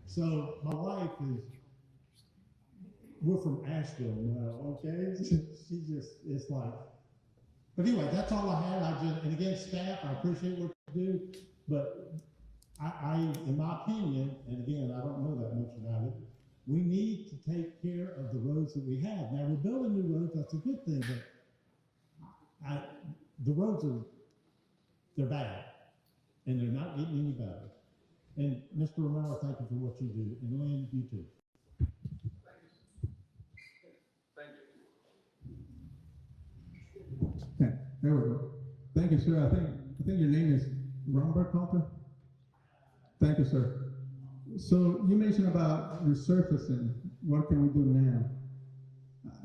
So my wife we're from Asheville now, okay? She just, it's like, but anyway, that's all I had. And again, staff, I appreciate what you do, but I, in my opinion, and again, I don't know that much about it, we need to take care of the roads that we have. Now, we're building new roads, that's a good thing, but the roads they're bad, and they're not getting any better. And Mr. Romero, thank you for what you do, and Lynn, you too. Okay, there we go. Thank you, sir. I think your name is Romberg Halter. Thank you, sir. So you mentioned about resurfacing. What can we do now?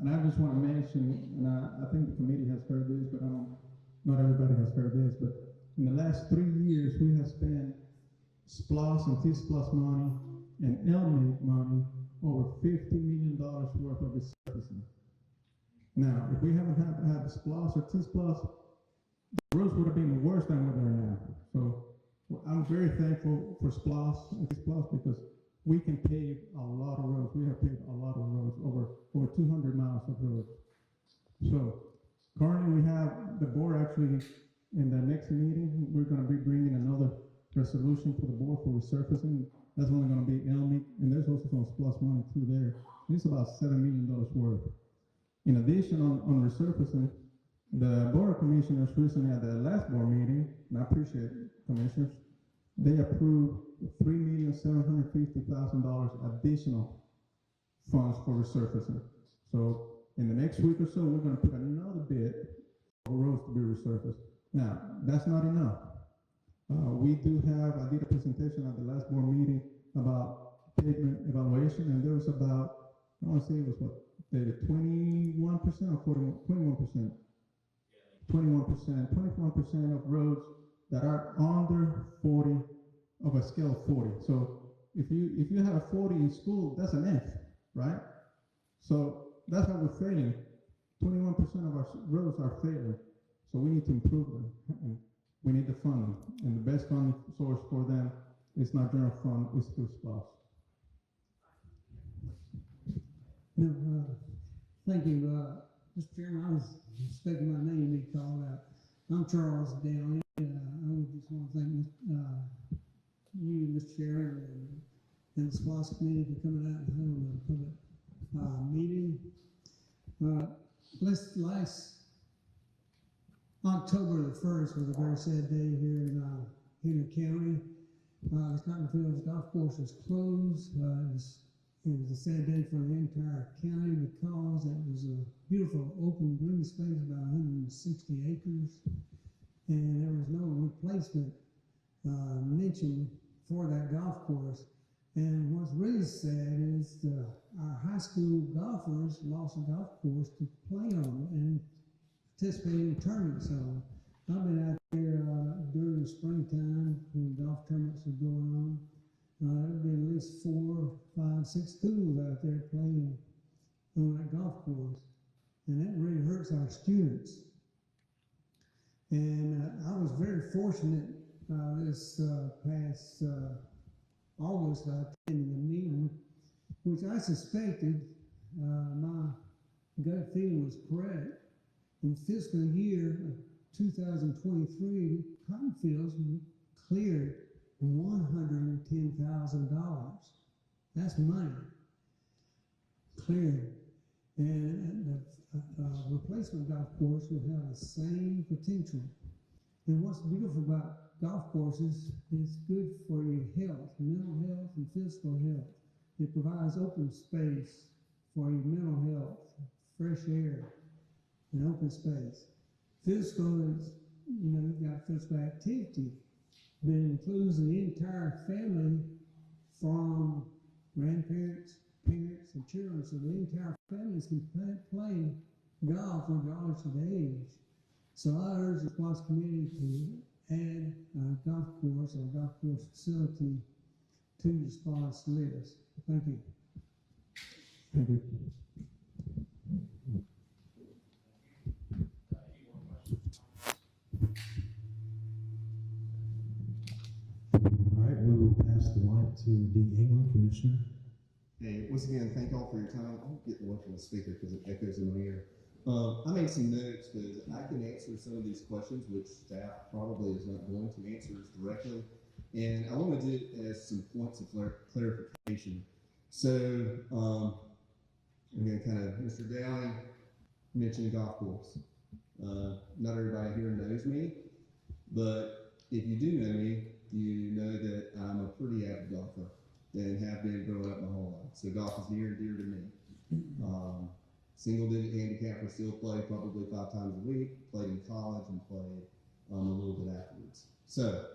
And I just want to mention, and I think the committee has heard this, but not everybody has heard this, but in the last 3 years, we have spent SPLOST and T-SPLOST money and LMIG money over $50 million worth of resurfacing. Now, if we haven't had the SPLOST or T-SPLOST, the roads would have been worse than what they're now. So I'm very thankful for SPLOST and T-SPLOST because we can pave a lot of roads. We have paved a lot of roads, over 200 miles of roads. So currently we have the board actually, in the next meeting, we're going to be bringing another resolution to the board for resurfacing. That's only going to be LMIG, and there's also some SPLOST money too there. It's about $7 million worth. In addition, on resurfacing, the Board of Commissioners recently at the last board meeting, and I appreciate it, Commissioners, they approved $3,750,000 additional funds for resurfacing. So in the next week or so, we're gonna put another bid for roads to be resurfaced. Now, that's not enough. We do have, I did a presentation at the last board meeting about pavement evaluation, and there was about, I want to say it was what, 21% or 21%? 21% of roads that are under 40 of a scale of 40. So if you have a 40 in school, that's an F, right? So that's how we're failing. 21% of our roads are failing. So we need to improve them. And we need the funding. And the best funding source for them is not general fund, it's through SPLOST. No, thank you, Mr. Chairman. I was expecting my name to be called out. I'm Charles Downey. I would just want to thank you, Mr. Chairman, and the SPLOST committee for coming out and having a public meeting. Last October the 1st was a very sad day here in Henry County. The Cotton Fields Golf Course was closed. It was a sad day for the entire county because it was a beautiful open green space, about 160 acres, and there was no replacement mentioned for that golf course. And what's really sad is our high school golfers lost a golf course to play on and participate in tournaments. So I've been out there during the springtime when golf tournaments are going on. There'll be at least 4, 5, 6 schools out there playing on that golf course, and that really hurts our students. And I was very fortunate this past August. I attended a meeting, which I suspected my gut feeling was correct. In fiscal year 2023, cotton fields cleared $110,000. That's money cleared. And the replacement golf course will have the same potential. And what's beautiful about golf courses is good for your health, mental health and physical health. It provides open space for your mental health, fresh air, and open space. Physical is, you've got physical activity, but it includes the entire family from grandparents, parents, and children. So the entire families can play golf regardless of age. So I urge the SPLOST committee to add a golf course or golf course facility to the SPLOST list. Thank you. Thank you. All right, we will pass the mic to D. England, Commissioner. Hey, once again, thank all for your time. I'll get away from the speaker because it echoes in my ear. I made some notes because I can answer some of these questions, which staff probably is not going to answer directly. And I want to do it as some points of clarification. So, I'm going to kind of, Mr. Downing mentioned golf course. Not everybody here knows me, but if you do know me, you know that I'm a pretty avid golfer and have been growing up my whole life. So golf is near and dear to me. Single digit handicapper, still play probably 5 times a week, played in college and played a little bit afterwards. So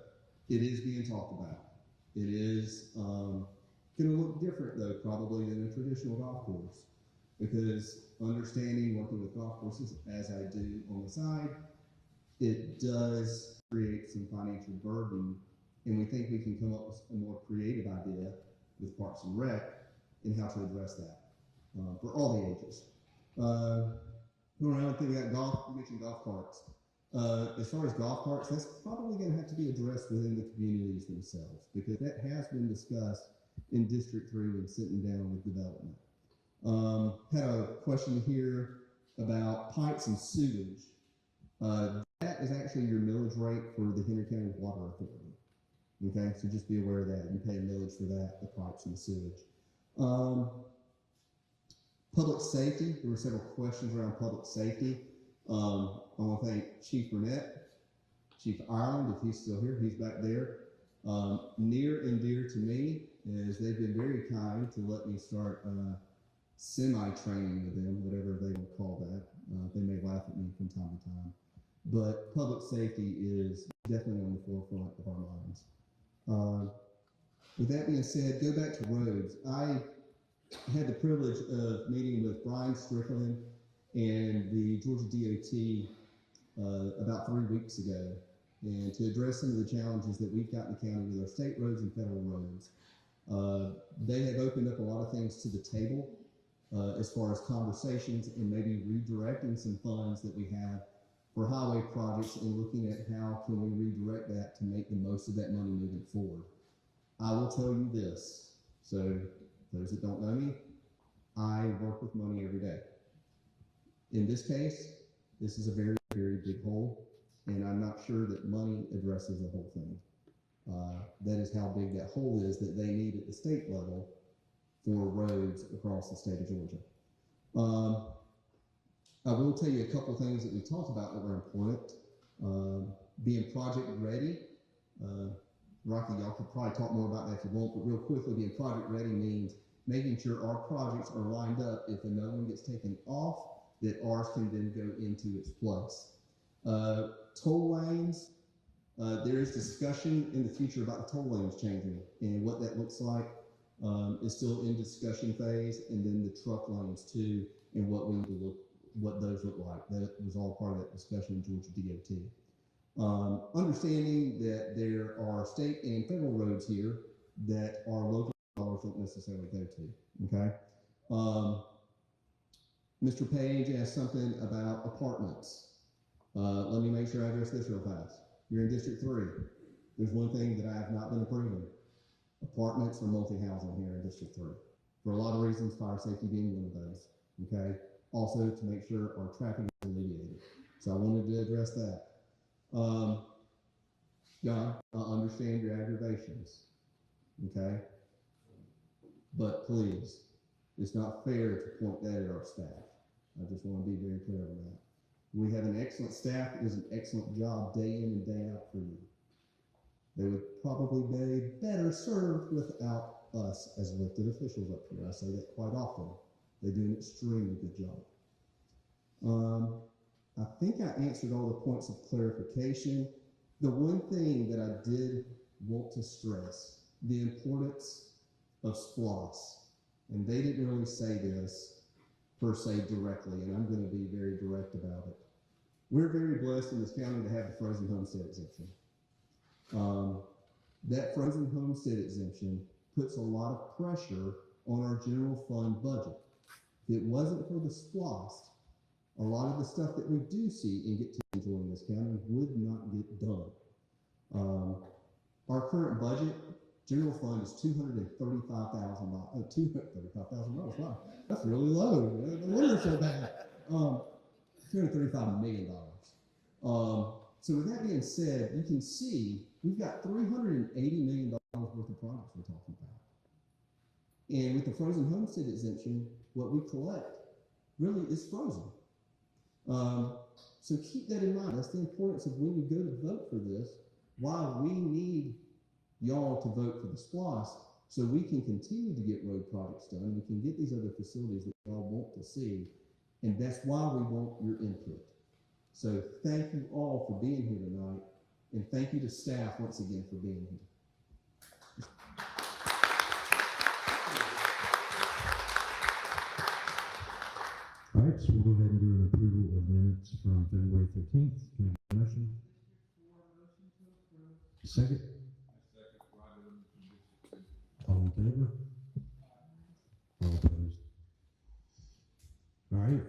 it is being talked about. It is going to look different though, probably than a traditional golf course, because understanding working with golf courses as I do on the side, it does create some financial burden, and we think we can come up with a more creative idea with Parks and Rec in how to address that for all the ages. Going around thinking about golf, you mentioned golf carts. As far as golf carts, that's probably going to have to be addressed within the communities themselves, because that has been discussed in District 3 when sitting down with development. Had a question here about pipes and sewage. That is actually your millage rate for the Henry County Water Authority. Okay, so just be aware of that. You pay a millage for that, the pipes and the sewage. Public safety, there were several questions around public safety. I want to thank Chief Burnett, Chief Ireland, if he's still here, he's back there. Near and dear to me is they've been very kind to let me start semi-training with them, whatever they would call that. They may laugh at me from time to time, but public safety is definitely on the forefront of our minds. With that being said, go back to roads. I had the privilege of meeting with Brian Strickland and the Georgia DOT about 3 weeks ago, and to address some of the challenges that we've got in the county with our state roads and federal roads. They have opened up a lot of things to the table as far as conversations and maybe redirecting some funds that we have for highway projects and looking at how can we redirect that to make the most of that money moving forward. I will tell you this, so those that don't know me, I work with money every day. In this case, this is a very, very big hole, and I'm not sure that money addresses the whole thing. That is how big that hole is that they need at the state level for roads across the state of Georgia. I will tell you a couple things that we talked about that were important. Being project ready. Rocky, y'all could probably talk more about that if you want, but real quickly, being project ready means making sure our projects are lined up. If another one gets taken off, that ours can then go into its place. Toll lanes, there is discussion in the future about the toll lanes changing, and what that looks like is still in discussion phase, and then the truck lanes too, and what those look like. That was all part of that discussion in Georgia DOT. Understanding that there are state and federal roads here that our local dollars don't necessarily go to, okay? Mr. Page asked something about apartments. Let me make sure I address this real fast. You're in District 3. There's one thing that I have not been approving. Apartments or multi-housing here in District 3. For a lot of reasons, fire safety being one of those, okay? Also to make sure our traffic is alleviated. So I wanted to address that. John, I understand your aggravations, okay? But please, it's not fair to point that at our staff. I just want to be very clear on that. We have an excellent staff that does an excellent job day in and day out for you. They would probably be better served without us as elected officials up here. I say that quite often. They do an extremely good job. I think I answered all the points of clarification. The one thing that I did want to stress, the importance of SPLOST. And they didn't really say this per se directly, and I'm going to be very direct about it. We're very blessed in this county to have the frozen homestead exemption. That frozen homestead exemption puts a lot of pressure on our general fund budget. If it wasn't for the SPLOST, a lot of the stuff that we do see and get to enjoy in this county would not get done. Our current budget, general fund is $235,000. $235,000. Wow, that's really low. No wonder it's so bad. $235 million. So with that being said, you can see we've got $380 million worth of projects we're talking about. And with the frozen homestead exemption, what we collect really is frozen. So keep that in mind. That's the importance of when you go to vote for this, why we need y'all to vote for the SPLOST, so we can continue to get road projects done. We can get these other facilities that y'all want to see, and that's why we want your input. So thank you all for being here tonight, and thank you to staff once again for being here. All right, so we'll go ahead and do an approval of minutes from February 13th. Can I get a motion? Second? All in favor? All opposed? All right,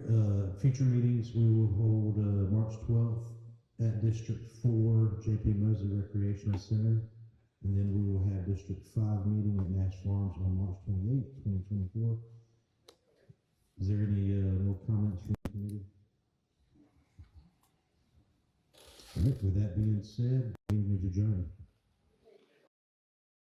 future meetings, we will hold March 12th at District 4, J.P. Mosley Recreational Center. And then we will have District 5 meeting at Nash Farms on March 28th, 2024. Is there any more comments from the committee? All right, with that being said, meeting is adjourned.